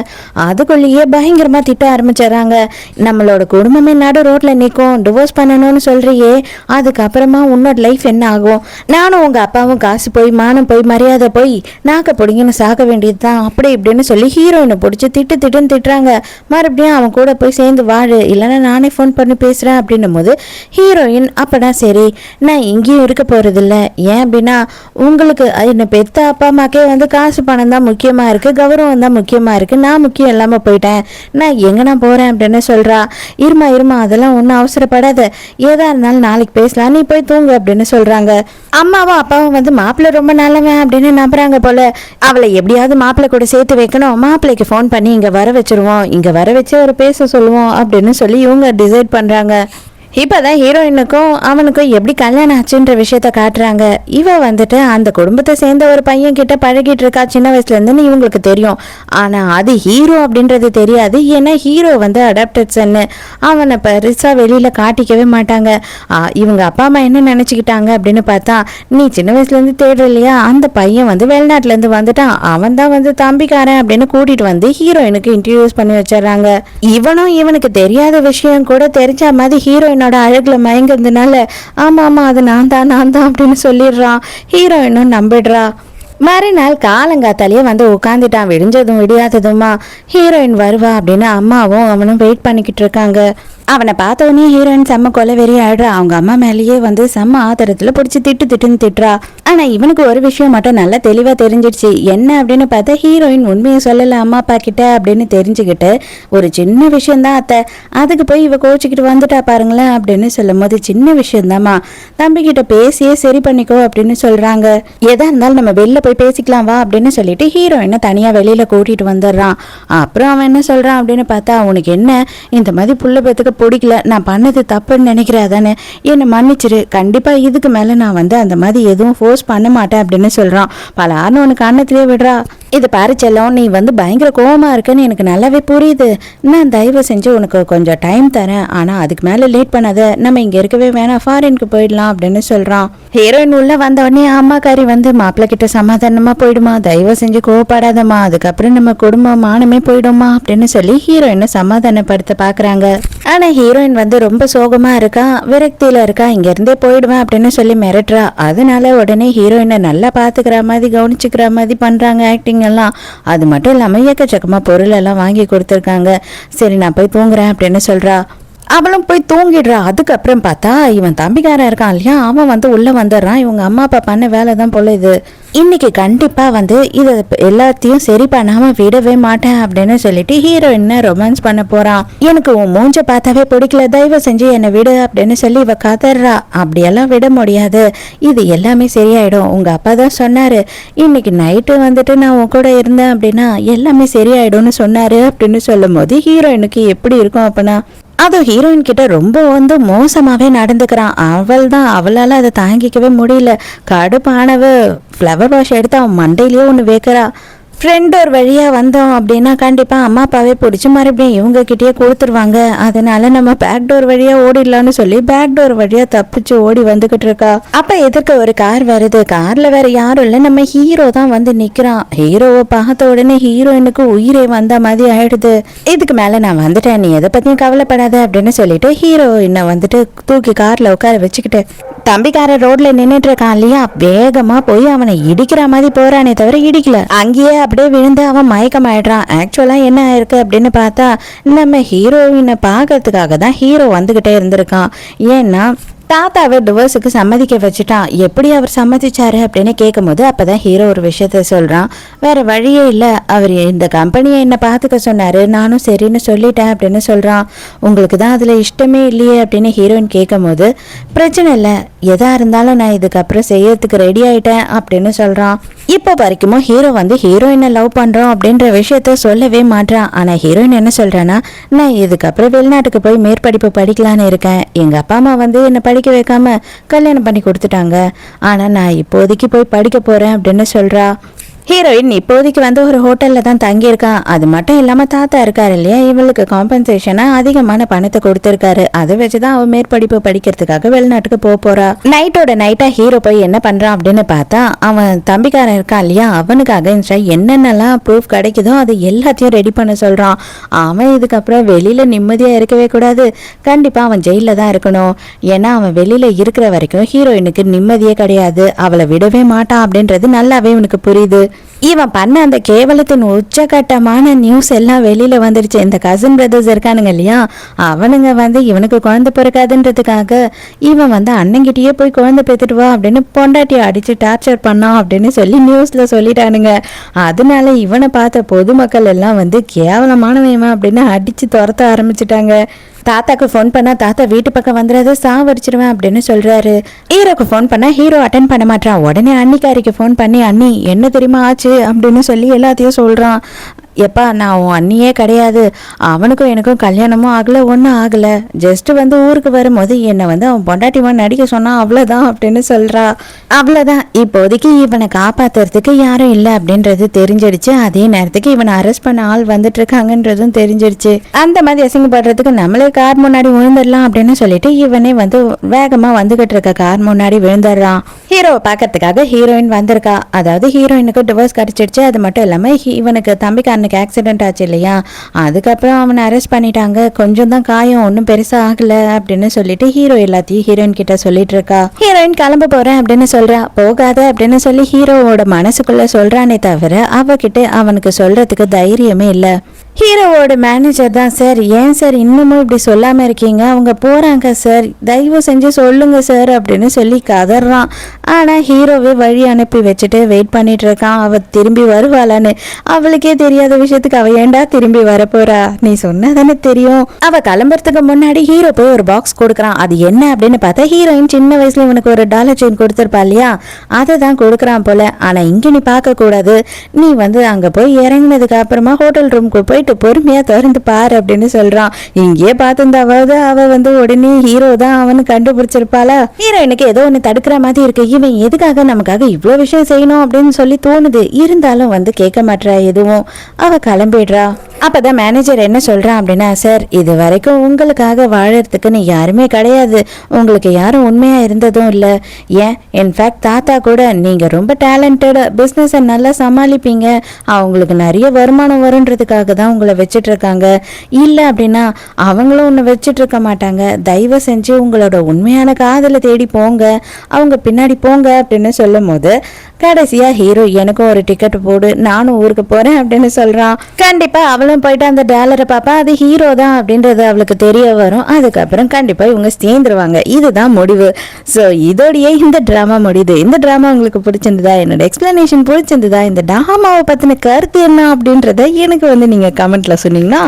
அதுக்குள்ளேயே பயங்கர திட்ட ஆரம்பிச்சாங்க. நம்மளோட குடும்பமே நடு ரோட்ல நிற்கும், டிவோர்ஸ் பண்ணணும்னு சொல்றியே, அதுக்கப்புறமா உன்னோட லைஃப் என்ன ஆகும், நானும் உங்க அப்பாவும் காசு போய் மானம் போய் மரியாதை போய் நாக்க பிடிங்கன்னு சாக வேண்டியதுதான் அப்படி இப்படின்னு சொல்லி ஹீரோயினை பிடிச்சி திட்டுன்னு திட்டுறாங்க. மறுபடியும் அவன் கூட போய் சேர்ந்து வாழு, இல்லைன்னா நானே ஃபோன் பண்ணி பேசுறேன் அப்படின்னும் போது ஹீரோயின் அப்படா சரி நான் இங்கேயும் இருக்க போறது இல்லை, ஏன் அப்படின்னா உங்களுக்கு என்ன பெத்த அப்பா அம்மாக்கே காசு பணம் தான் முக்கியமா இருக்கு, கௌரவம் தான் முக்கியமா இருக்கு, நான் முக்கியம் இல்லாம போயிட்டேன், நான் எங்கன்னா போறேன் அப்படின்னு சொல்றா. இருமா அதெல்லாம் ஒன்றும் அவசரப்படாத, ஏதா இருந்தாலும் நாளைக்கு பேசலாம், நீ போய் தூங்கு அப்படின்னு சொல்றாங்க. அம்மாவும் அப்பாவும் மாப்பிள்ளை ரொம்ப நல்லவன் அப்படின்னு நம்புறாங்க போல. அவளை எப்படியாவது மாப்பிள்ளை கூட சேர்த்து வைக்கணும், மாப்பிள்ளைக்கு ஃபோன் பண்ணி இங்க வர வச்சிருவோம், இங்க வர வச்சு ஒரு பேச சொல்லுவோம் அப்படின்னு சொல்லி இவங்க டிசைட் பண்றாங்க. இப்போதான் ஹீரோயினுக்கும் அவனுக்கும் எப்படி கல்யாணம் ஆச்சுன்ற விஷயத்த காட்டுறாங்க. இவ அந்த குடும்பத்தை சேர்ந்த ஒரு பையன் கிட்ட பழகிட்டு இருக்கா சின்ன வயசுல இருந்துன்னு இவங்களுக்கு தெரியும். ஆனா அது ஹீரோ அப்படின்றது தெரியாது. ஏன்னா ஹீரோ அடாப்டட் சன்னு, அவனை பெருசா வெளியில காட்டிக்கவே மாட்டாங்க. இவங்க அப்பா அம்மா என்ன நினைச்சுக்கிட்டாங்க அப்படின்னு பார்த்தா, நீ சின்ன வயசுல இருந்து தேடுற இல்லையா, அந்த பையன் வெளிநாட்டுல இருந்து வந்துட்டான், அவன் தான் தம்பிக்காரன் அப்படின்னு கூட்டிட்டு ஹீரோயினுக்கு இன்ட்ரடியூஸ் பண்ணி வச்சிடறாங்க. இவனும் இவனுக்கு தெரியாத விஷயம் கூட தெரிஞ்ச மாதிரி ஹீரோயின் அழகுல மயங்கிறதுனால ஆமா அது நான் தான் அப்படின்னு சொல்லிடுறான். ஹீரோயினும் நம்பிடுறா. மறுநாள் காலங்காத்தாலேயே உட்காந்துட்டான். விடிஞ்சதும் விடியாததுமா ஹீரோயின் வருவா அப்படின்னு அம்மாவும் அவனும் வெயிட் பண்ணிக்கிட்டு இருக்காங்க. அவனை பார்த்தவனே ஹீரோயின் செம்ம கொலை வெறி ஆயிடுறா. அவங்க அம்மா மேலேயே செம்ம ஆத்திரத்துல பிடிச்சி திட்டுன்னு திட்டுறா. ஆனா இவனுக்கு ஒரு விஷயம் மட்டும் நல்லா தெளிவா தெரிஞ்சிடுச்சு. என்ன அப்படின்னு பார்த்தா, ஹீரோயின் உண்மையை சொல்லல அம்மா அப்பா கிட்ட அப்படின்னு தெரிஞ்சுக்கிட்டு, ஒரு சின்ன விஷயம் தான் அத்தை, அதுக்கு போய் இவ கோச்சிக்கிட்டு வந்துட்டா பாருங்களேன் அப்படின்னு சொல்லும் போது, சின்ன விஷயம் தாம்மா, தம்பி கிட்ட பேசியே சரி பண்ணிக்கோ அப்படின்னு சொல்றாங்க. எதா இருந்தாலும் நம்ம வெளில போய் பேசிக்கலாம் வா அப்படின்னு சொல்லிட்டு ஹீரோயினை தனியா வெளியில கூட்டிட்டு வந்துடுறான். அப்புறம் அவன் என்ன சொல்றான் அப்படின்னு பார்த்தா, உனக்கு என்ன இந்த மாதிரி புள்ள பேத்துக்கு பிடிக்கல, நான் பண்ணது தப்புன்னு நினைக்கிறாதானே, என்னை மன்னிச்சிரு, கண்டிப்பா இதுக்கு மேல நான் அந்த மாதிரி எதுவும் ஃபோர்ஸ் பண்ண மாட்டேன் அப்படின்னு சொல்றான். பலாருன்னு உனக்கு அன்னத்திலே விடுறா. இது பாரு செல்லம், நீ பயங்கர கோவமா இருக்குன்னு எனக்கு நல்லாவே புரியுது, நான் தயவு செஞ்சு உனக்கு கொஞ்சம் டைம் தரேன், ஆனா அதுக்கு மேல லேட் பண்ணாத, நம்ம இங்க இருக்கவே வேணாம், ஃபாரினுக்கு போயிடலாம் அப்படின்னு சொல்றான். ஹீரோயின் உள்ள வந்த உடனே அம்மாக்காரி மாப்பிள்ளை கிட்ட சமாதானமா போயிடுமா, தயவு செஞ்சு கோவப்படாதம்மா, அதுக்கப்புறம் நம்ம குடும்பம் மானமே போயிடுமா அப்படின்னு சொல்லி ஹீரோயினை சமாதானப்படுத்த பாக்குறாங்க. ஆனா ஹீரோயின் ரொம்ப சோகமா இருக்கா, விரக்தியில இருக்கா, இங்க இருந்தே போயிடுவேன் அப்படின்னு சொல்லி மிரட்டுறா. அதனால உடனே ஹீரோயினை நல்லா பாத்துக்கிற மாதிரி கவனிச்சுக்கிற மாதிரி பண்றாங்க ஆக்டிங் எல்லாம். அது மட்டும் இல்லாம எக்கச்சக்கமா பொருள் எல்லாம் வாங்கி கொடுத்துருக்காங்க. சரி நான் போய் தூங்குறேன் அப்படின்னு சொல்றா. அவளும் போய் தூங்கிடுறா. அதுக்கப்புறம் பார்த்தா இவன் தம்பிக்காரன் இருக்கான் இல்லையா, அவன் உள்ள வந்துடுறான். இவங்க அம்மா அப்பா பண்ண வேலை தான் போல இது. இன்னைக்கு கண்டிப்பா இதை எல்லாத்தையும் சரி பண்ணாம விடவே மாட்டேன் அப்படின்னு சொல்லிட்டு ஹீரோயினை ரொமான்ஸ் பண்ண போறான். எனக்கு உன் மூஞ்ச பார்த்தாவே பிடிக்கல, தயவு செஞ்சு என்னை விடு அப்படின்னு சொல்லி இவ கதறா. அப்படியெல்லாம் விட முடியாது, இது எல்லாமே சரியாயிடும், உங்க அப்பா தான் சொன்னாரு, இன்னைக்கு நைட்டு நான் உன் கூட இருந்தேன் அப்படின்னா எல்லாமே சரியாயிடும்னு சொன்னாரு அப்படின்னு சொல்லும் போது ஹீரோயினுக்கு எப்படி இருக்கும் அப்படின்னா, அதுவும் ஹீரோயின் கிட்ட ரொம்ப மோசமாவே நடந்துக்கிறான். அவளால அதை தாங்கிக்கவே முடியல. கடுப்பானவ ஃப்ளவர் வாஷ் எடுத்து அவன் மண்டையிலேயே ஒன்று வைக்கிறா. ஃப்ரெண்ட் ஒரு வழியா வந்தோம் அப்படின்னா கண்டிப்பா அம்மா அப்பாவே பிடிச்சி மறுபடியும் இவங்க கிட்டயே கொடுத்துருவாங்க. அதனால நம்ம பேக் டோர் வழியா ஓடிடலாம்னு சொல்லி பேக் டோர் வழியா தப்பிச்சு ஓடி வந்துகிட்டு இருக்கா. அப்ப எதிர்க்க ஒரு கார் வருது. கார்ல வேற யாரும் இல்ல, நம்ம ஹீரோ தான் வந்து நிக்கிறான். ஹீரோவை பார்த்த உடனே ஹீரோயினுக்கு உயிரே வந்த மாதிரி ஆயிடுது. இதுக்கு மேல நான் வந்துட்டேன், நீ எதை பத்தியும் கவலைப்படாத அப்படின்னு சொல்லிட்டு ஹீரோயினை வந்துட்டு தூக்கி கார்ல உட்கார வச்சுக்கிட்டு தம்பிக்கார ரோட்ல நின்னுட்டு இருக்கான் இல்லையா, வேகமா போய் அவனை இடிக்கிற மாதிரி போறானே தவிர இடிக்கல. அங்கேயே அப்படியே விழுந்து அவன் மயக்கம் ஆயிடுறான். ஆக்சுவலா என்ன ஆயிருக்கு அப்படின்னு பார்த்தா நம்ம ஹீரோயினை பார்க்கறதுக்காக தான் ஹீரோ வந்துகிட்டே இருந்திருக்கான். ஏன்னா தாத்தாவை டிவோர்ஸுக்கு சம்மதிக்க வச்சுட்டான். எப்படி அவர் சம்மதிச்சாரு அப்படின்னு கேட்கும் போது அப்பதான் ஹீரோ ஒரு விஷயத்த சொல்றான். வேற வழியே இல்லை, அவர் இந்த கம்பெனியை என்ன பார்த்துக்க சொன்னாரு, நானும் சரின்னு சொல்லிட்டேன் அப்படின்னு சொல்றான். உங்களுக்கு தான் அதுல இஷ்டமே இல்லையே அப்படின்னு ஹீரோயின் கேட்கும் போது பிரச்சனை இல்லை, எதா இருந்தாலும் நான் இதுக்கப்புறம் செய்யறதுக்கு ரெடி ஆயிட்டேன் அப்படின்னு சொல்றான். இப்போ வரைக்கும் ஹீரோ வந்து ஹீரோயினை லவ் பண்றோம் அப்படின்ற விஷயத்த சொல்லவே மாட்டான். ஆனா ஹீரோயின் என்ன சொல்றான்னா, நான் இதுக்கப்புறம் வெளிநாட்டுக்கு போய் மேற்படிப்பு படிக்கலான்னு இருக்கேன். எங்க அப்பா அம்மா வந்து என்ன படிக்க வைக்காம கல்யாணம் பண்ணி கொடுத்துட்டாங்க. ஆனா நான் இப்போதைக்கு போய் படிக்க போறேன் அப்படின்னு சொல்றா. ஹீரோயின் இப்போதைக்கு வந்து ஒரு ஹோட்டல்ல தான் தங்கியிருக்கான். அது மட்டும் இல்லாம தாத்தா இருக்காரு இல்லையா, இவளுக்கு காம்பன்சேஷனா அதிகமான பணத்தை கொடுத்திருக்காரு. அதை வச்சுதான் அவன் மேற்படிப்பு படிக்கிறதுக்காக வெளிநாட்டுக்கு போறா. நைட்டோட நைட்டா ஹீரோ போய் என்ன பண்றான் அப்படின்னு பார்த்தா அவன் தம்பிக்காரன் இருக்கான் இல்லையா, அவனுக்கு அகைன்ஸ்டா என்னென்னலாம் ப்ரூஃப் கிடைக்குதோ அது எல்லாத்தையும் ரெடி பண்ண சொல்றான். அவன் இதுக்கப்புறம் வெளியில நிம்மதியா இருக்கவே கூடாது, கண்டிப்பா அவன் ஜெயில தான் இருக்கணும். ஏன்னா அவன் வெளியில இருக்கிற வரைக்கும் ஹீரோயினுக்கு நிம்மதியே கிடையாது, அவளை விடவே மாட்டான் அப்படின்றது நல்லாவே இவனுக்கு புரியுது. இவன் பண்ண அந்த கேவலத்தின் உச்சகட்டமான நியூஸ் எல்லாம் வெளியில வந்துருச்சு. இந்த கசின் பிரதர்ஸ் இருக்கானுங்க இல்லையா, அவனுங்க வந்து இவனுக்கு குழந்தை பிறக்காதுன்றதுக்காக இவன் வந்து அண்ணங்கிட்டயே போய் குழந்தை பெற்றுட்டு வா அப்படின்னு பொண்டாட்டியை அடிச்சு டார்ச்சர் பண்ணான் அப்படின்னு சொல்லி நியூஸ்ல சொல்லிட்டானுங்க. அதனால இவனை பார்த்த பொதுமக்கள் எல்லாம் வந்து கேவலமானவன் அப்படின்னு அடிச்சு துரத்த ஆரம்பிச்சுட்டாங்க. தாத்தாக்கு ஃபோன் பண்ணா தாத்தா வீட்டு பக்கம் வந்துடாத சாவடிச்சிருவேன் அப்படின்னு சொல்றாரு. ஹீரோக்கு ஃபோன் பண்ணா ஹீரோ அட்டன் பண்ண மாட்டான். உடனே அன்னிக்காரிக்கு ஃபோன் பண்ணி அண்ணி என்ன தெரியுமா ஆச்சு அப்படின்னு சொல்லி எல்லாத்தையும் சொல்றான். எப்பா நான் உன் அண்ணியே கிடையாது, அவனுக்கும் எனக்கும் கல்யாணமும் ஆகலை, ஒன்றும் ஆகலை, ஜஸ்ட் வந்து ஊருக்கு வரும்போது என்னை வந்து அவன் பொண்டாட்டிவன் நடிக்க சொன்னான், அவ்வளோதான் அப்படின்னு சொல்கிறா. அவ்வளோதான், இப்போதைக்கு இவனை காப்பாற்றுறதுக்கு யாரும் இல்லை அப்படின்றது தெரிஞ்சிடுச்சு. அதே நேரத்துக்கு இவனை அரெஸ்ட் பண்ண ஆள் வந்துட்டு இருக்காங்கன்றதும் தெரிஞ்சிடுச்சு. அந்த மாதிரி அசிங்கப்படுறதுக்கு நம்மளே கார் முன்னாடி விழுந்துடலாம் அப்படின்னு சொல்லிட்டு இவனே வந்து வேகமாக வந்துகிட்டு இருக்க கார் முன்னாடி விழுந்துடுறான். ஹீரோவை பார்க்கறதுக்காக ஹீரோயின் வந்திருக்கா. அதாவது ஹீரோயினுக்கு டிவோர்ஸ் கிடைச்சிடுச்சு. அது மட்டும் இல்லாமல் இவனுக்கு தம்பிக்கான ஆக்சிடென்ட் ஆச்சு இல்லையா, அதுக்கப்புறம் அவனை அரெஸ்ட் பண்ணிட்டாங்க. கொஞ்சம் தான் காயம், ஒன்றும் பெருசா ஆகல அப்படின்னு சொல்லிட்டு ஹீரோ எல்லாத்தையும் ஹீரோயின் கிட்ட சொல்லிட்டு இருக்கா. ஹீரோயின் கிளம்ப போறேன் அப்படின்னு சொல்றா. போகாத அப்படின்னு சொல்லி ஹீரோவோட மனசுக்குள்ள சொல்றானே தவிர அவகிட்ட அவனுக்கு சொல்றதுக்கு தைரியமே இல்லை. ஹீரோவோட மேனேஜர் தான், சார் ஏன் சார் இன்னமும் இப்படி சொல்லாம இருக்கீங்க, அவங்க போறாங்க சார், தயவு செஞ்சு சொல்லுங்க சார் அப்படின்னு சொல்லி கதறான். ஆனா ஹீரோவே வழி அனுப்பி வச்சுட்டு வெயிட் பண்ணிட்டு இருக்கான். அவ திரும்பி வருவாளான்னு. அவளுக்கே தெரியாத விஷயத்துக்கு அவ ஏண்டா திரும்பி வரப்போறா, நீ சொன்னதானே தெரியும். அவ கிளம்புறதுக்கு முன்னாடி ஹீரோ போய் ஒரு பாக்ஸ் கொடுக்குறான். அது என்ன அப்படின்னு பார்த்தா ஹீரோயின் சின்ன வயசுல இவனுக்கு ஒரு டாலர் செயின் கொடுத்துருப்பா இல்லையா, அதை தான் கொடுக்குறான் போல. ஆனா இங்க நீ பார்க்க கூடாது, நீ வந்து அங்க போய் இறங்கினதுக்கு அப்புறமா ஹோட்டல் ரூமுக்கு போயிட்டு பொறுமையா திறந்து பாரு அப்படின்னு சொல்றான். இங்கே பார்த்திருந்தாவது அவ வந்து உடனே ஹீரோ தான் அவனு கண்டுபிடிச்சிருப்பாளா. ஹீரோயினுக்கு ஏதோ ஒண்ணு தடுக்கிற மாதிரி இருக்கு. இவன் எதுக்காக நமக்காக இவ்வளவு விஷயம் செய்யணும் அப்படின்னு சொல்லி தோணுது. இருந்தாலும் வந்து கேட்க மாட்டா எதுவும். அவ கிளம்பிடுறா. அப்பதான் மேனேஜர் என்ன சொல்றான் அப்படின்னா, சார் இது வரைக்கும் உங்களுக்காக வாழறதுக்குன்னு யாருமே கிடையாது, உங்களுக்கு யாரும் உண்மையா இருந்ததும் இல்லை. ஏன் இன்ஃபேக்ட் தாத்தா கூட நீங்க ரொம்ப டேலண்டட், பிஸ்னஸை நல்லா சமாளிப்பீங்க, அவங்களுக்கு நிறைய வருமானம் வருன்றதுக்காக தான் உங்களை வச்சுட்டு இருக்காங்க. இல்லை அப்படின்னா அவங்களும் உன்னை வச்சுட்டு இருக்க மாட்டாங்க. தயவு செஞ்சு உங்களோட உண்மையான காதலை தேடி போங்க, அவங்க பின்னாடி போங்க அப்படின்னு சொல்லும் போது கடைசியா ஹீரோ எனக்கும் ஒரு டிக்கெட் போடு, நானும் ஊருக்கு போறேன் அப்படின்னு சொல்றான். கண்டிப்பா அவளும் போயிட்டு அந்த டாலரை பாப்பா, அது ஹீரோ தான் அப்படின்றது அவளுக்கு தெரிய வரும். அதுக்கப்புறம் கண்டிப்பா இவங்க சேர்ந்துருவாங்க. இதுதான் முடிவு. ஸோ இதோடய இந்த டிராமா முடியுது. இந்த டிராமா உங்களுக்கு பிடிச்சிருந்ததா, என்னோட எக்ஸ்பிளனேஷன் பிடிச்சிருந்ததா, இந்த டிராமாவை பத்தின கருத்து என்ன அப்படின்றத எனக்கு வந்து நீங்க கமெண்ட்ல சொன்னீங்கன்னா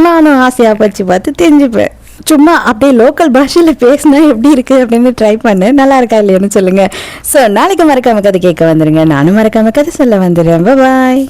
நானும் ஆசையா பச்சு பார்த்து தெரிஞ்சுப்பேன். சும்மா அப்படியே லோக்கல் பாஷையில் பேசினா எப்படி இருக்குது அப்படின்னு ட்ரை பண்ணு, நல்லா இருக்கா இல்லையான்னு சொல்லுங்கள். ஸோ நாளைக்கு மறக்காம கதை கேட்க வந்துடுங்க, நானும் மறக்காம கதை சொல்ல வந்துடுறேன். பாய்.